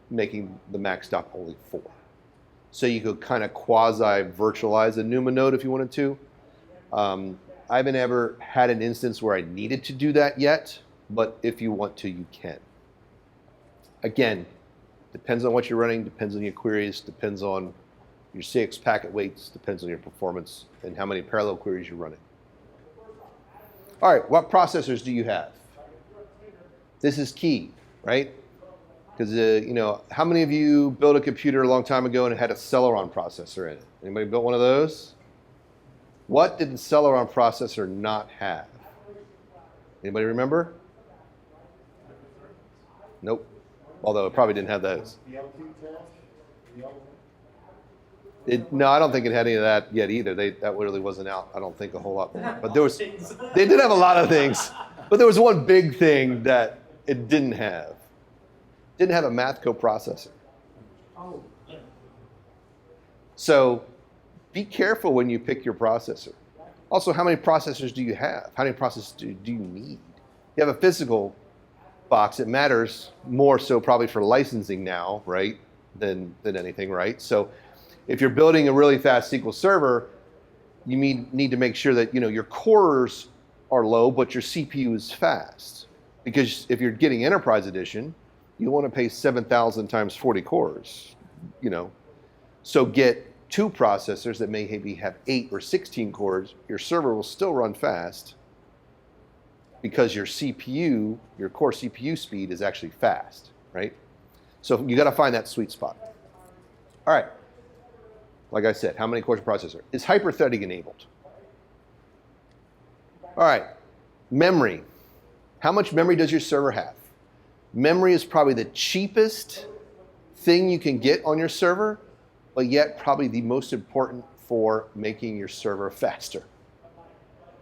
making the max stop only 4. So you could kind of quasi-virtualize a NUMA node if you wanted to. I haven't ever had an instance where I needed to do that yet, but if you want to, you can. Again, depends on what you're running, depends on your queries, depends on your CX packet weights, depends on your performance and how many parallel queries you're running. All right, what processors do you have? This is key, right? Because how many of you built a computer a long time ago and it had a Celeron processor in it? Anybody built one of those? What did the Celeron processor not have? Anybody remember? Nope. Although it probably didn't have those. The L2 test? The L1? No, I don't think it had any of that yet either. That really wasn't out. I don't think a whole lot more. But they did have a lot of things. But there was one big thing that it didn't have. It didn't have a math coprocessor. Oh, yeah. So be careful when you pick your processor. Also, how many processors do you have? How many processors do you need? You have a physical box. It matters more so probably for licensing now, right, than anything, right? So if you're building a really fast SQL server, you need to make sure that your cores are low, but your CPU is fast. Because if you're getting Enterprise Edition, you want to pay 7,000 times 40 cores, So get 2 processors that maybe have 8 or 16 cores. Your server will still run fast because your CPU, your core CPU speed is actually fast, right? So you got to find that sweet spot. All right. Like I said, how many cores per processor? Is hyperthreading enabled? All right. Memory. How much memory does your server have? Memory is probably the cheapest thing you can get on your server, but yet probably the most important for making your server faster.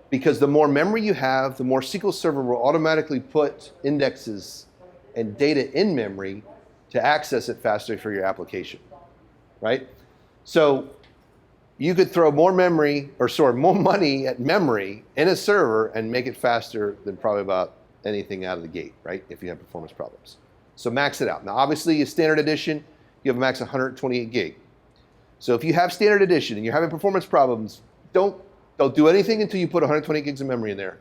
Because the more memory you have, the more SQL Server will automatically put indexes and data in memory to access it faster for your application, right? So you could throw more more money at memory in a server and make it faster than probably about anything out of the gate, right? If you have performance problems. So max it out. Now, obviously, a standard edition, you have a max 128 gig. So if you have standard edition and you're having performance problems, don't do anything until you put 120 gigs of memory in there.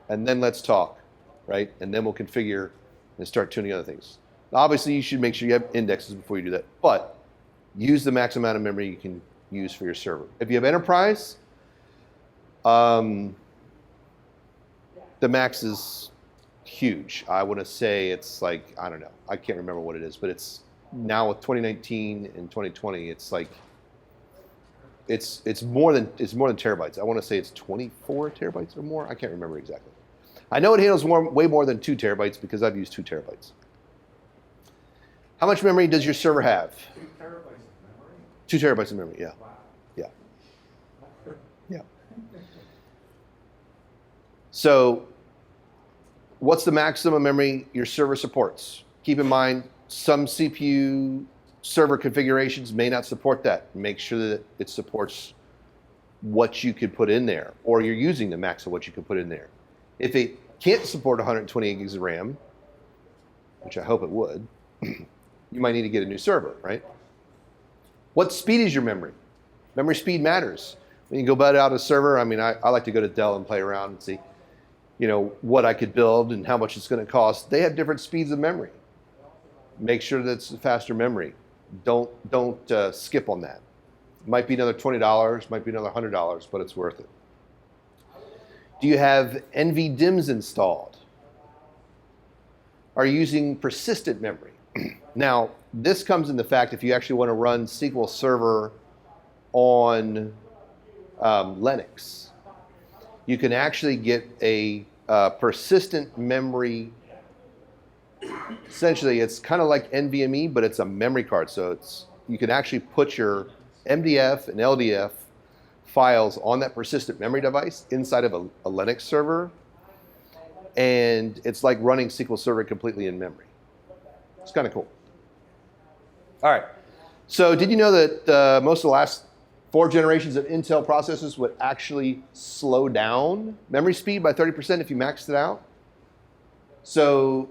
And then let's talk, right? And then we'll configure and start tuning other things. Now, obviously, you should make sure you have indexes before you do that. But use the max amount of memory you can use for your server. If you have enterprise, the max is huge. I want to say it's like, I don't know. I can't remember what it is, but it's now with 2019 and 2020, it's like, it's more than terabytes. I want to say it's 24 terabytes or more. I can't remember exactly. I know it handles way more than 2 terabytes because I've used 2 terabytes. How much memory does your server have? 2 terabytes of memory? 2 terabytes of memory, yeah. Wow. Yeah. Yeah. So what's the maximum memory your server supports? Keep in mind, some CPU server configurations may not support that. Make sure that it supports what you could put in there, or you're using the max of what you could put in there. If it can't support 128 gigs of RAM, which I hope it would, you might need to get a new server, right? What speed is your memory? Memory speed matters. When you go buy out a server, I mean, I like to go to Dell and play around and see, you know, what I could build and how much it's going to cost. They have different speeds of memory. Make sure that's faster memory. Don't skip on that. It might be another $20, might be another $100, but it's worth it. Do you have NVDIMMs installed? Are you using persistent memory? Now, this comes in the fact if you actually want to run SQL Server on Linux, you can actually get a persistent memory. Essentially, it's kind of like NVMe, but it's a memory card. So you can actually put your MDF and LDF files on that persistent memory device inside of a Linux server, and it's like running SQL Server completely in memory. It's kind of cool. All right. So did you know that most of the last 4 generations of Intel processors would actually slow down memory speed by 30% if you maxed it out? So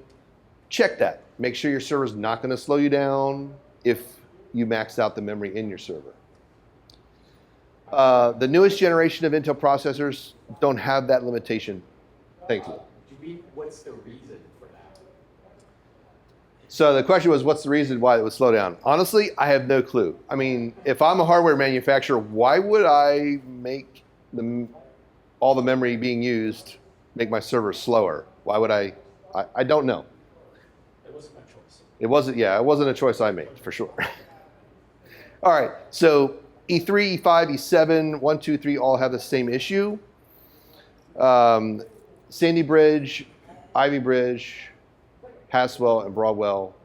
check that. Make sure your server is not going to slow you down if you maxed out the memory in your server. The newest generation of Intel processors don't have that limitation, thankfully. What's the reason for that? So the question was, what's the reason why it would slow down? Honestly, I have no clue. I mean, if I'm a hardware manufacturer, why would I make all the memory being used make my server slower? Why would I don't know. It wasn't my choice. It wasn't a choice I made, for sure. All right, so E3, E5, E7, 1, 2, 3 all have the same issue. Sandy Bridge, Ivy Bridge, Haswell, and Broadwell,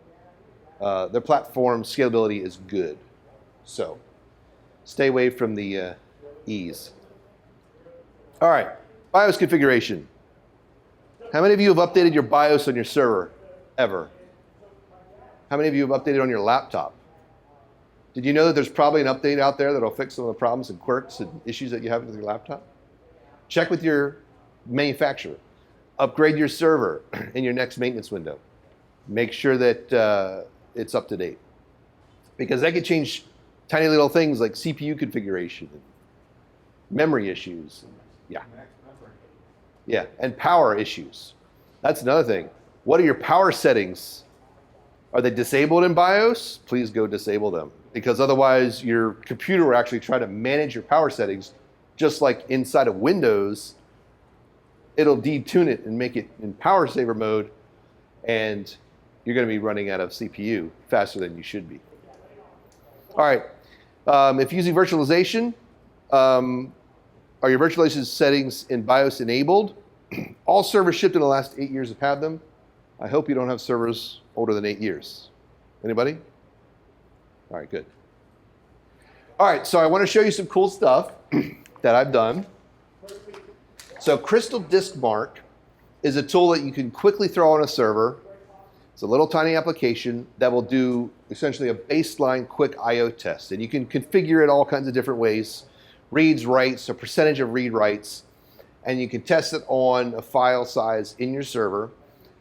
their platform scalability is good. So stay away from the E's. All right, BIOS configuration. How many of you have updated your BIOS on your server ever? How many of you have updated on your laptop? Did you know that there's probably an update out there that'll fix some of the problems and quirks and issues that you have with your laptop? Check with your manufacturer. Upgrade your server in your next maintenance window. Make sure that it's up to date. Because that could change tiny little things like CPU configuration, and memory issues. Yeah, and power issues. That's another thing. What are your power settings? Are they disabled in BIOS? Please go disable them. Because otherwise your computer will actually try to manage your power settings just like inside of Windows. It'll detune it and make it in power saver mode, and you're going to be running out of CPU faster than you should be. All right, if using virtualization, are your virtualization settings in BIOS enabled? All servers shipped in the last 8 years have had them. I hope you don't have servers older than 8 years. Anybody? All right, good. All right, so I want to show you some cool stuff that I've done. So Crystal Disk Mark is a tool that you can quickly throw on a server. It's a little tiny application that will do essentially a baseline quick I/O test. And you can configure it all kinds of different ways. Reads, writes, a percentage of read writes. And you can test it on a file size in your server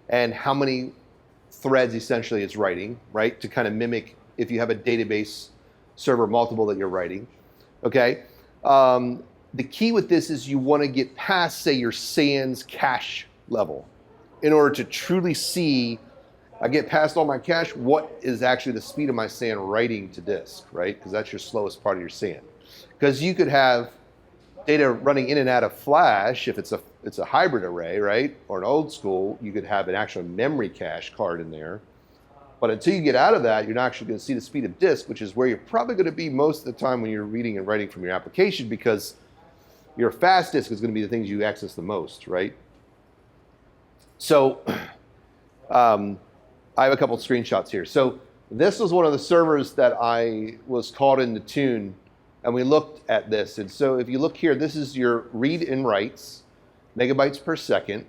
and how many threads essentially it's writing, right? To kind of mimic if you have a database server multiple that you're writing, okay? The key with this is you want to get past, say, your SANs cache level in order to truly see, I get past all my cache, what is actually the speed of my SAN writing to disk, right? Because that's your slowest part of your SAN. Because you could have data running in and out of flash if it's a hybrid array, right? Or an old school, you could have an actual memory cache card in there. But until you get out of that, you're not actually going to see the speed of disk, which is where you're probably going to be most of the time when you're reading and writing from your application, because your fast disk is going to be the things you access the most, right? So I have a couple of screenshots here. So this was one of the servers that I was called in to tune, and we looked at this. And so if you look here, this is your read and writes, megabytes per second,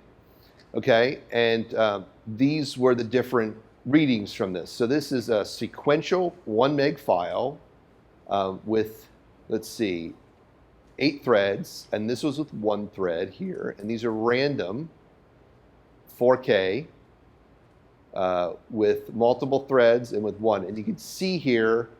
okay? And these were the different readings from this. So this is a sequential 1 meg file with, let's see, 8 threads, and this was with 1 thread here, and these are random. 4K with multiple threads and with one. And you can see here,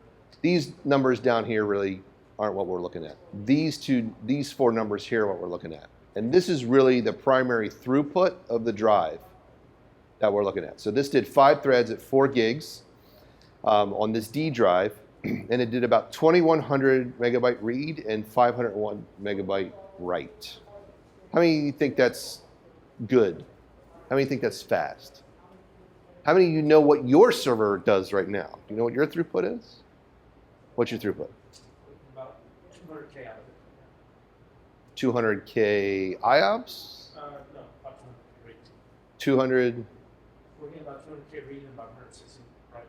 these numbers down here really aren't what we're looking at. These four numbers here are what we're looking at. And this is really the primary throughput of the drive that we're looking at. So this did 5 threads at 4 gigs on this D drive, and it did about 2,100 megabyte read and 501 megabyte write. How many of you think that's good? How many think that's fast? How many of you know what your server does right now? Do you know what your throughput is? What's your throughput? About 200K out of it. 200K IOPS? No, about 200K read. 200, We're getting about 200K read and about 160 write.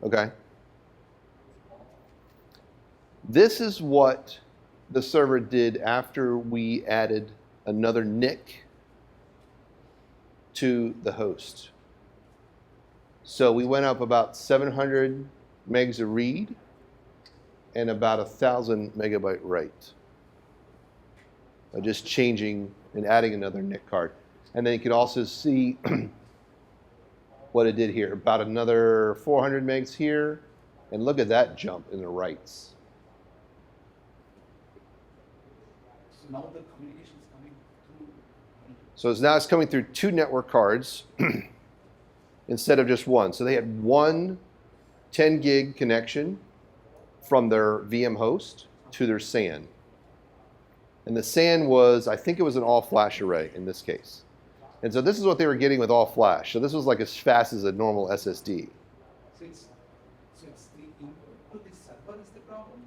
okay. This is what the server did after we added another NIC to the host. So we went up about 700 megs of read and about 1,000 megabyte write. Just changing and adding another NIC card. And then you can also see what it did here. About another 400 megs here. And look at that jump in the writes. So now the communication is coming through. So now it's coming through 2 network cards instead of just one. So they had one 10 gig connection from their VM host to their SAN. And the SAN was, I think it was an all-flash array in this case. And so this is what they were getting with all-flash. So this was like as fast as a normal SSD. So it's the input to the server is the problem?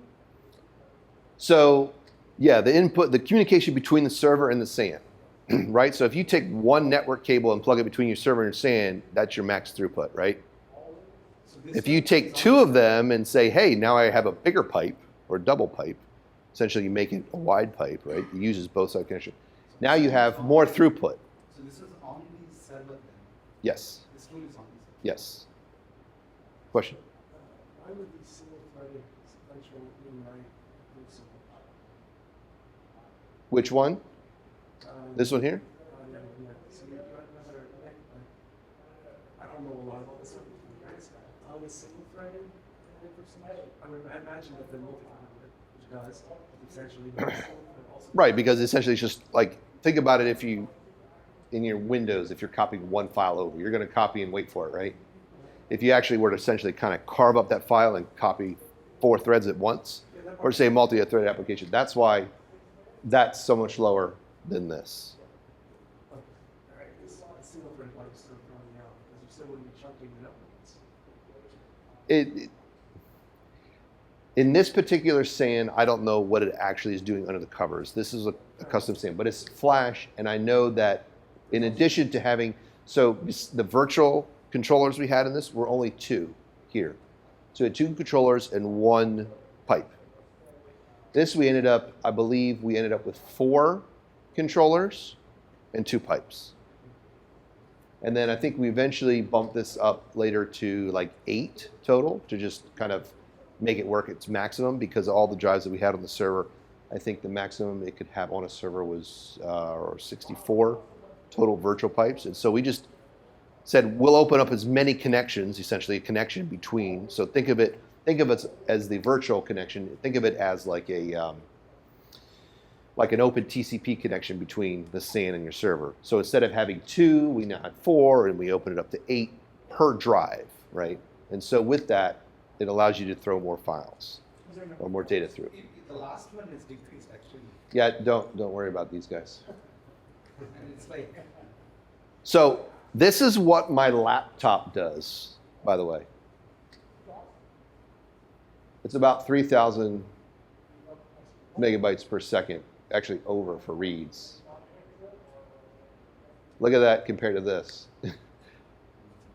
So yeah, the input, the communication between the server and the SAN, right? So if you take one network cable and plug it between your server and your SAN, that's your max throughput, right? So this If you one take is 2 on- of them and say, hey, now I have a bigger pipe or double pipe, essentially you make it a wide pipe, right? It uses both side connection. Now you have more throughput. So this is on the server then? Yes, This tool is on the server? yes. Question? Why would these single-threaded sequential read-write do so much? Which one? This one here? Yeah, yeah. So you got another NIC, but I don't know a lot about this one. How is single-threaded NIC versus mesh? I mean, I imagine that the multi-threaded, which does substantially more, but also. Right, because essentially it's just like, think about it if you, in your Windows, if you're copying one file over, you're going to copy and wait for it, right? If you actually were to essentially kind of carve up that file and copy 4 threads at once, or say a multi-threaded application, that's why that's so much lower than this. All right, this single-threaded like is still throwing me out because you still wouldn't be chunking it up. In this particular SAN, I don't know what it actually is doing under the covers. This is a custom SAN, but it's flash, and I know that in addition to having, so the virtual controllers we had in this were only 2 here. So we had 2 controllers and 1 pipe. This we ended up, I believe we ended up with 4 controllers and 2 pipes. And then I think we eventually bumped this up later to like 8 total to just kind of make it work its maximum because of all the drives that we had on the server. I think the maximum it could have on a server was 64 total virtual pipes. And so we just said, we'll open up as many connections, essentially a connection between. So think of it as the virtual connection. Think of it as like a like an open TCP connection between the SAN and your server. So instead of having 2, we now had 4, and we open it up to 8 per drive, right? And so with that, it allows you to throw more files or more data through. The last one is decreased actually. Yeah, don't worry about these guys. And it's like, So this is what my laptop does, by the way. It's about 3,000 megabytes per second, actually over for reads. Look at that compared to this.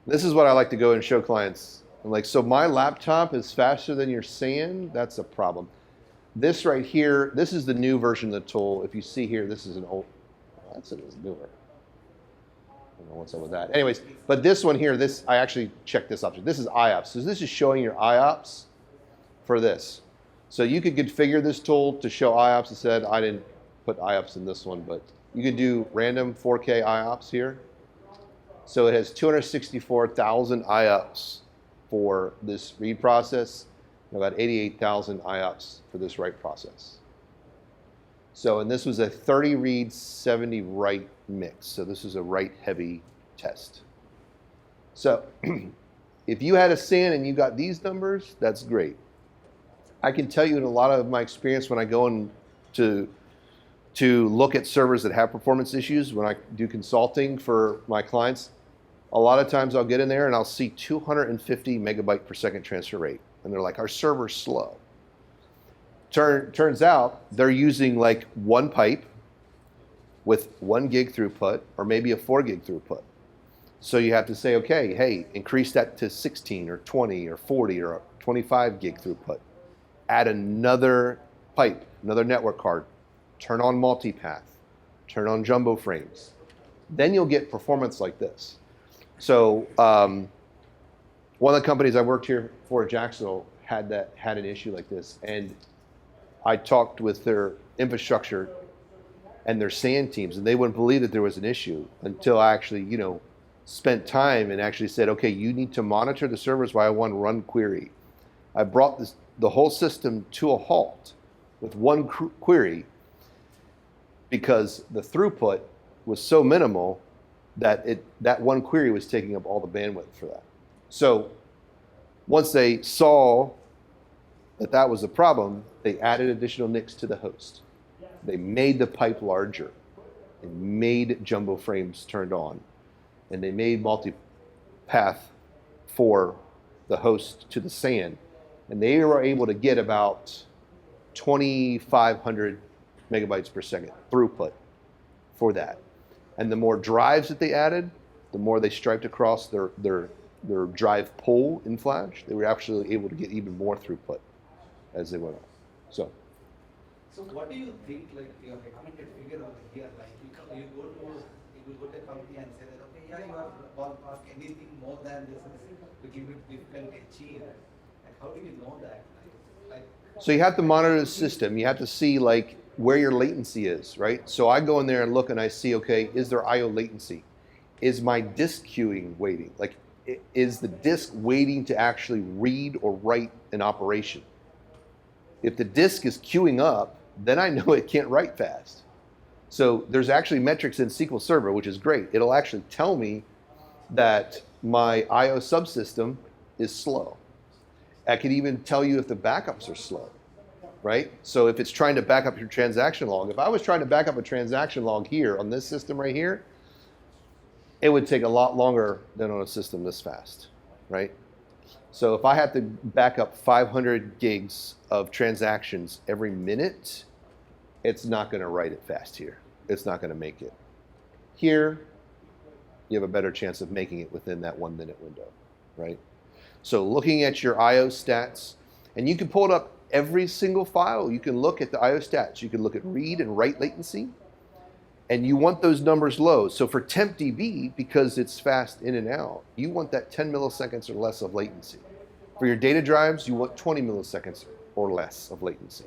This is what I like to go and show clients. I'm like, so my laptop is faster than your SAN? That's a problem. This right here, this is the new version of the tool. If you see here, this is an old, that's it is newer. I don't know what's up with that. Anyways, but this one here, this I actually checked this option. This is IOPS. So this is showing your IOPS for this. So you could configure this tool to show IOPS instead. I didn't put IOPS in this one, but you could do random 4K IOPS here. So it has 264,000 IOPS for this read process, and about 88,000 IOPS for this write process. So, and this was a 30 read, 70 write mix. So this is a write heavy test. So if you had a SAN and you got these numbers, that's great. I can tell you in a lot of my experience when I go in to look at servers that have performance issues, when I do consulting for my clients, a lot of times I'll get in there and I'll see 250 megabyte per second transfer rate. And they're like, our server's slow. Turns out they're using like one pipe with 1 gig throughput or maybe a 4 gig throughput. So you have to say, okay, hey, increase that to 16 or 20 or 40 or 25 gig throughput. Add another pipe, another network card, turn on multipath, turn on jumbo frames. Then you'll get performance like this. So one of the companies I worked here for, Jacksonville, had an issue like this, and I talked with their infrastructure and their SAN teams, and they wouldn't believe that there was an issue until I actually, spent time and actually said, okay, you need to monitor the servers while I run query. I brought the whole system to a halt with one query because the throughput was so minimal that that one query was taking up all the bandwidth for that. So once they saw that was a problem, they added additional NICs to the host. They made the pipe larger and made jumbo frames turned on. And they made multipath for the host to the SAN. And they were able to get about 2,500 megabytes per second throughput for that. And the more drives that they added, the more they striped across their drive pool in Flash, they were actually able to get even more throughput as they went on. So what do you think, like your recommended figure over here? Like you go to a company and say that, okay, yeah, you have ballpark, anything more than this is to give it difficult to achieve. Like how do you know that? So you have to monitor the system. You have to see like where your latency is, right? So I go in there and look and I see, okay, is there IO latency? Is my disk queuing waiting? Like, is the disk waiting to actually read or write an operation? If the disk is queuing up, then I know it can't write fast. So there's actually metrics in SQL Server, which is great. It'll actually tell me that my IO subsystem is slow. I can even tell you if the backups are slow, right? So if it's trying to back up your transaction log, if I was trying to back up a transaction log here on this system right here, it would take a lot longer than on a system this fast, right? So if I have to back up 500 gigs of transactions every minute, it's not going to write it fast here. It's not going to make it. Here, you have a better chance of making it within that 1 minute window, right? So looking at your IO stats, and you can pull it up every single file. You can look at the IO stats. You can look at read and write latency, and you want those numbers low. So for TempDB, because it's fast in and out, you want that 10 milliseconds or less of latency. For your data drives, you want 20 milliseconds or less of latency.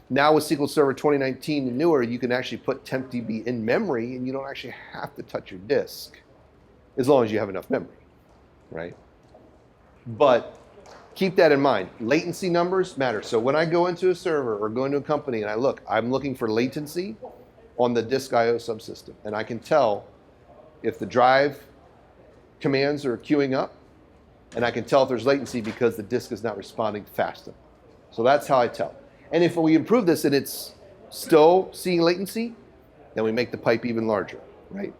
Now with SQL Server 2019 and newer, you can actually put TempDB in memory, and you don't actually have to touch your disk, as long as you have enough memory, right? But keep that in mind. Latency numbers matter. So when I go into a server or go into a company and I'm looking for latency on the disk IO subsystem, and I can tell if the drive commands are queuing up, and I can tell if there's latency because the disk is not responding fast enough. So that's how I tell. And if we improve this and it's still seeing latency, then we make the pipe even larger, right?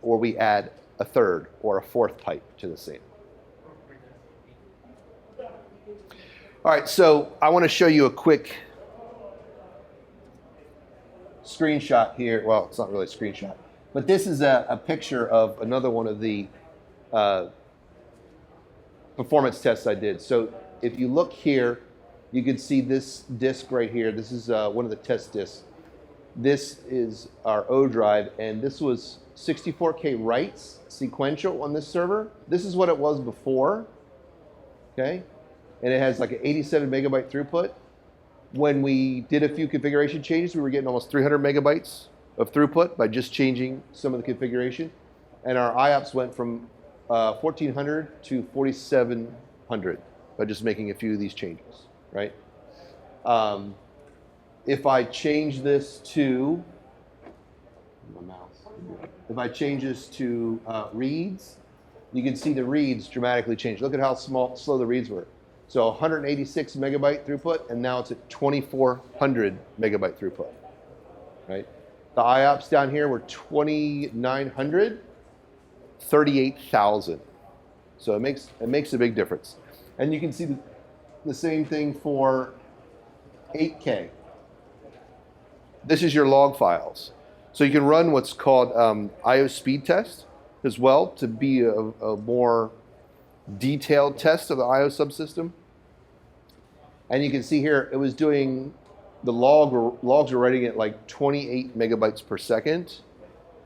Or we add a third or a fourth pipe to the same. All right, so I want to show you a quick screenshot here. Well, it's not really a screenshot, but this is a picture of another one of the performance tests I did. So if you look here, you can see this disk right here. This is one of the test disks. This is our O drive, and this was 64K writes sequential on this server. This is what it was before, okay? And it has like an 87 megabyte throughput. When we did a few configuration changes, we were getting almost 300 megabytes of throughput by just changing some of the configuration. and our IOPS went from 1,400 to 4,700 by just making a few of these changes, right? If I change this to my mouse, if I change this to reads, you can see the reads dramatically change. Look at how slow the reads were. So 186 megabyte throughput, and now it's at 2,400 megabyte throughput, right? The IOPS down here were 2,900, 38,000. So it makes a big difference. And you can see the same thing for 8K. This is your log files. So you can run what's called IO speed test as well to be a more detailed test of the IO subsystem. And you can see here, it was doing, the logs were writing at like 28 megabytes per second.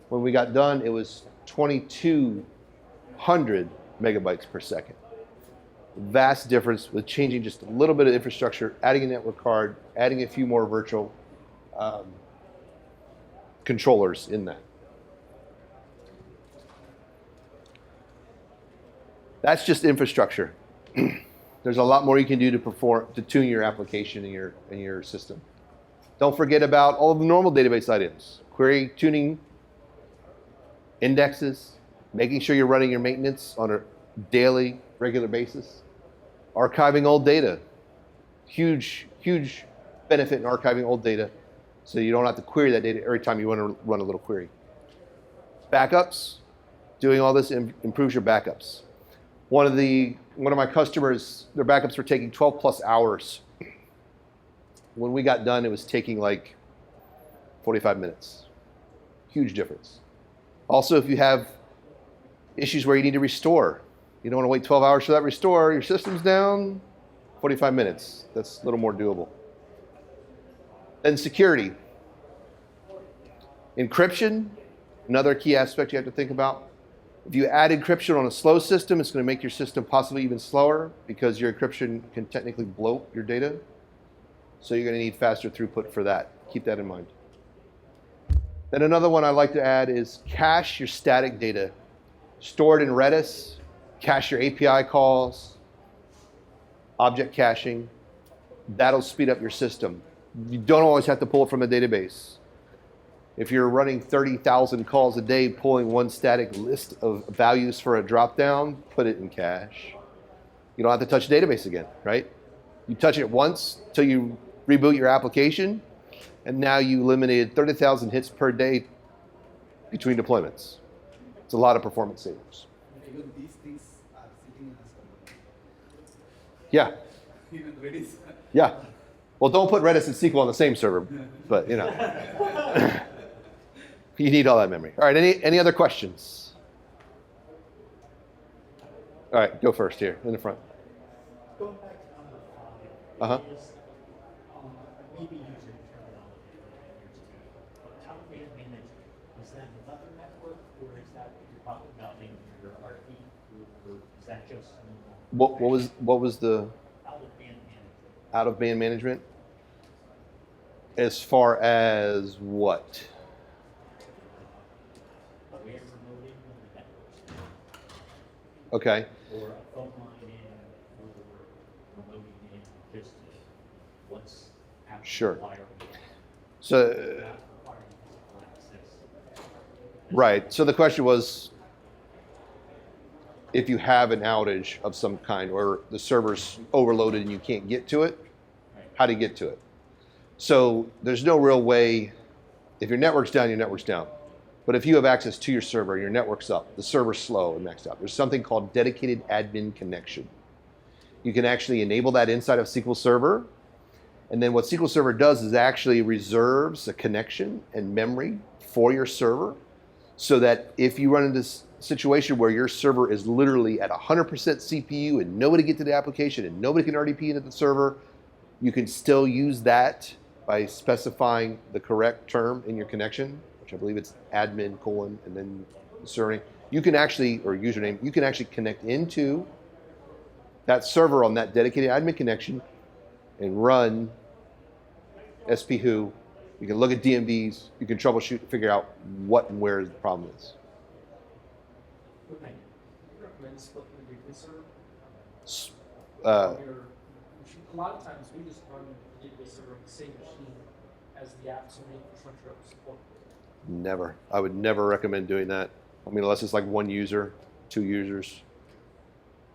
When we got done, it was 2,200 megabytes per second. Vast difference with changing just a little bit of infrastructure, adding a network card, adding a few more virtual controllers in that. That's just infrastructure. There's a lot more you can do to tune your application in your system. Don't forget about all of the normal database items. Query tuning, indexes, making sure you're running your maintenance on a daily, regular basis. Archiving old data. Huge, huge benefit in archiving old data so you don't have to query that data every time you want to run a little query. Backups. Doing all this improves your backups. One of my customers, their backups were taking 12 plus hours. When we got done, it was taking like 45 minutes. Huge difference. Also, if you have issues where you need to restore, you don't want to wait 12 hours for that restore, your system's down, 45 minutes. That's a little more doable. Then security. Encryption, another key aspect you have to think about. If you add encryption on a slow system, it's going to make your system possibly even slower because your encryption can technically bloat your data. So you're going to need faster throughput for that. Keep that in mind. Then another one I like to add is cache your static data. Store it in Redis, cache your API calls, object caching. That'll speed up your system. You don't always have to pull it from a database. If you're running 30,000 calls a day, pulling one static list of values for a dropdown, put it in cache. You don't have to touch the database again, right? You touch it once till you reboot your application, and now you eliminated 30,000 hits per day between deployments. It's a lot of performance savings. Even these things are sitting in a server. Yeah, Even Redis. yeah. Well, don't put Redis and SQL on the same server, but you know. You need all that memory. All right, any other questions? All right, go first here in the front. Going back to number 5. Uh-huh. Maybe using terminology but out-of-band management, is that another network, or is that what you're talking about in your RP, or is that just What was the out-of-band management? out-of-band management? As far as what? Where remoting the networks, Okay. or a phone line in, or remoting in, just what's happening. Sure. Wireless, So, not requiring physical access. right. So the question was, if you have an outage of some kind, or the server's overloaded and you can't get to it, how do you get to it? So there's no real way. If your network's down, your network's down. But if you have access to your server, your network's up, the server's slow and maxed out, there's something called dedicated admin connection. You can actually enable that inside of SQL Server. And then what SQL Server does is actually reserves a connection and memory for your server so that if you run into this situation where your server is literally at 100% CPU and nobody get to the application and nobody can RDP into the server, you can still use that by specifying the correct term in your connection, which I believe it's admin : and then the surname. You can actually, or username, you can actually connect into that server on that dedicated admin connection and run SP-who. You can look at DMVs, you can troubleshoot, figure out what and where the problem is. Okay. I recommend splitting the database server. S- From your machine. A lot of times we just run the database server on the same machine as the apps and infrastructure support. Never. I would never recommend doing that. I mean, unless it's like one user, 2 users.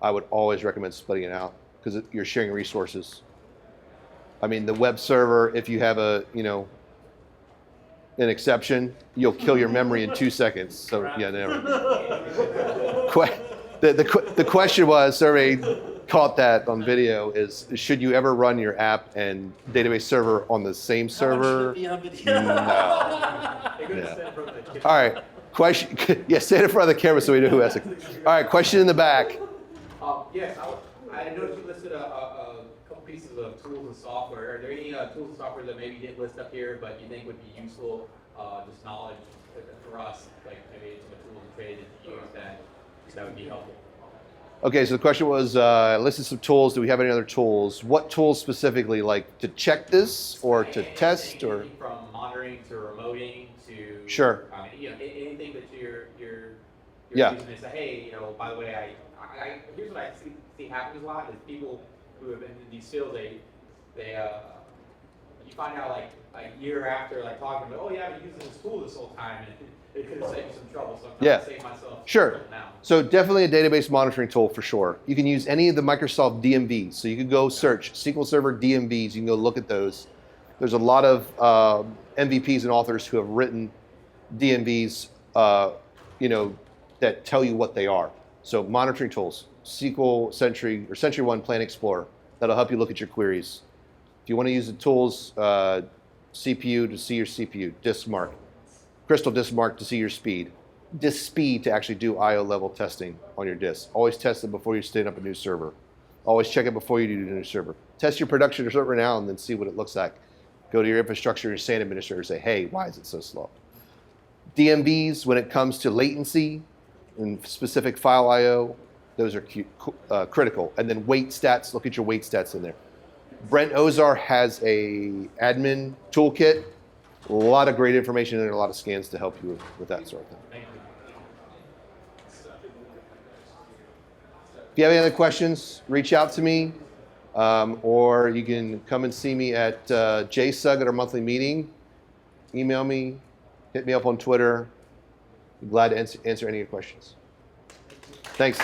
I would always recommend splitting it out because you're sharing resources. I mean, the web server, if you have a, an exception, you'll kill your memory in 2 seconds. So yeah, never. The question was, survey caught that on video, is should you ever run your app and database server on the same server? Should it be on video? No. Yeah. All right. Question. Yeah, stand in front of the camera so we know who has it. All right. Question in the back. Yes, I noticed you listed a couple pieces of tools and software. Are there any tools and software that maybe you didn't list up here, but you think would be useful, just knowledge for us, like maybe some tools and trade that you use that would be helpful? Okay, so the question was, listed some tools. Do we have any other tools? What tools specifically, like to check this or to test or? Anything from monitoring to remoting to. Sure. Anything that you're Yeah. using to say, hey, by the way, I here's what I see happens a lot is people who have been in these fields, they you find out like a year after like talking about, oh yeah, I've been using this tool this whole time and it could have saved you some trouble. So I'm trying to save myself Sure. trouble now. So definitely a database monitoring tool for sure. You can use any of the Microsoft DMVs. So you can go search SQL Server DMVs. You can go look at those. There's a lot of MVPs and authors who have written DMVs, that tell you what they are. So monitoring tools, SQL Sentry or Sentry One Plan Explorer, that'll help you look at your queries. If you want to use the tools, CPU to see your CPU, disk mark, Crystal disk mark to see your speed, disk speed to actually do IO level testing on your disk. Always test it before you stand up a new server. Always check it before you do a new server. Test your production server now and then see what it looks like. Go to your infrastructure and SAN administrator and say, hey, why is it so slow? DMVs, when it comes to latency and specific file IO, those are critical. And then wait stats, look at your wait stats in there. Brent Ozar has a admin toolkit, a lot of great information and a lot of scans to help you with that sort of thing. Thank you. If you have any other questions, reach out to me, or you can come and see me at JSUG at our monthly meeting. Email me, hit me up on Twitter. I'm glad to answer any of your questions. Thanks.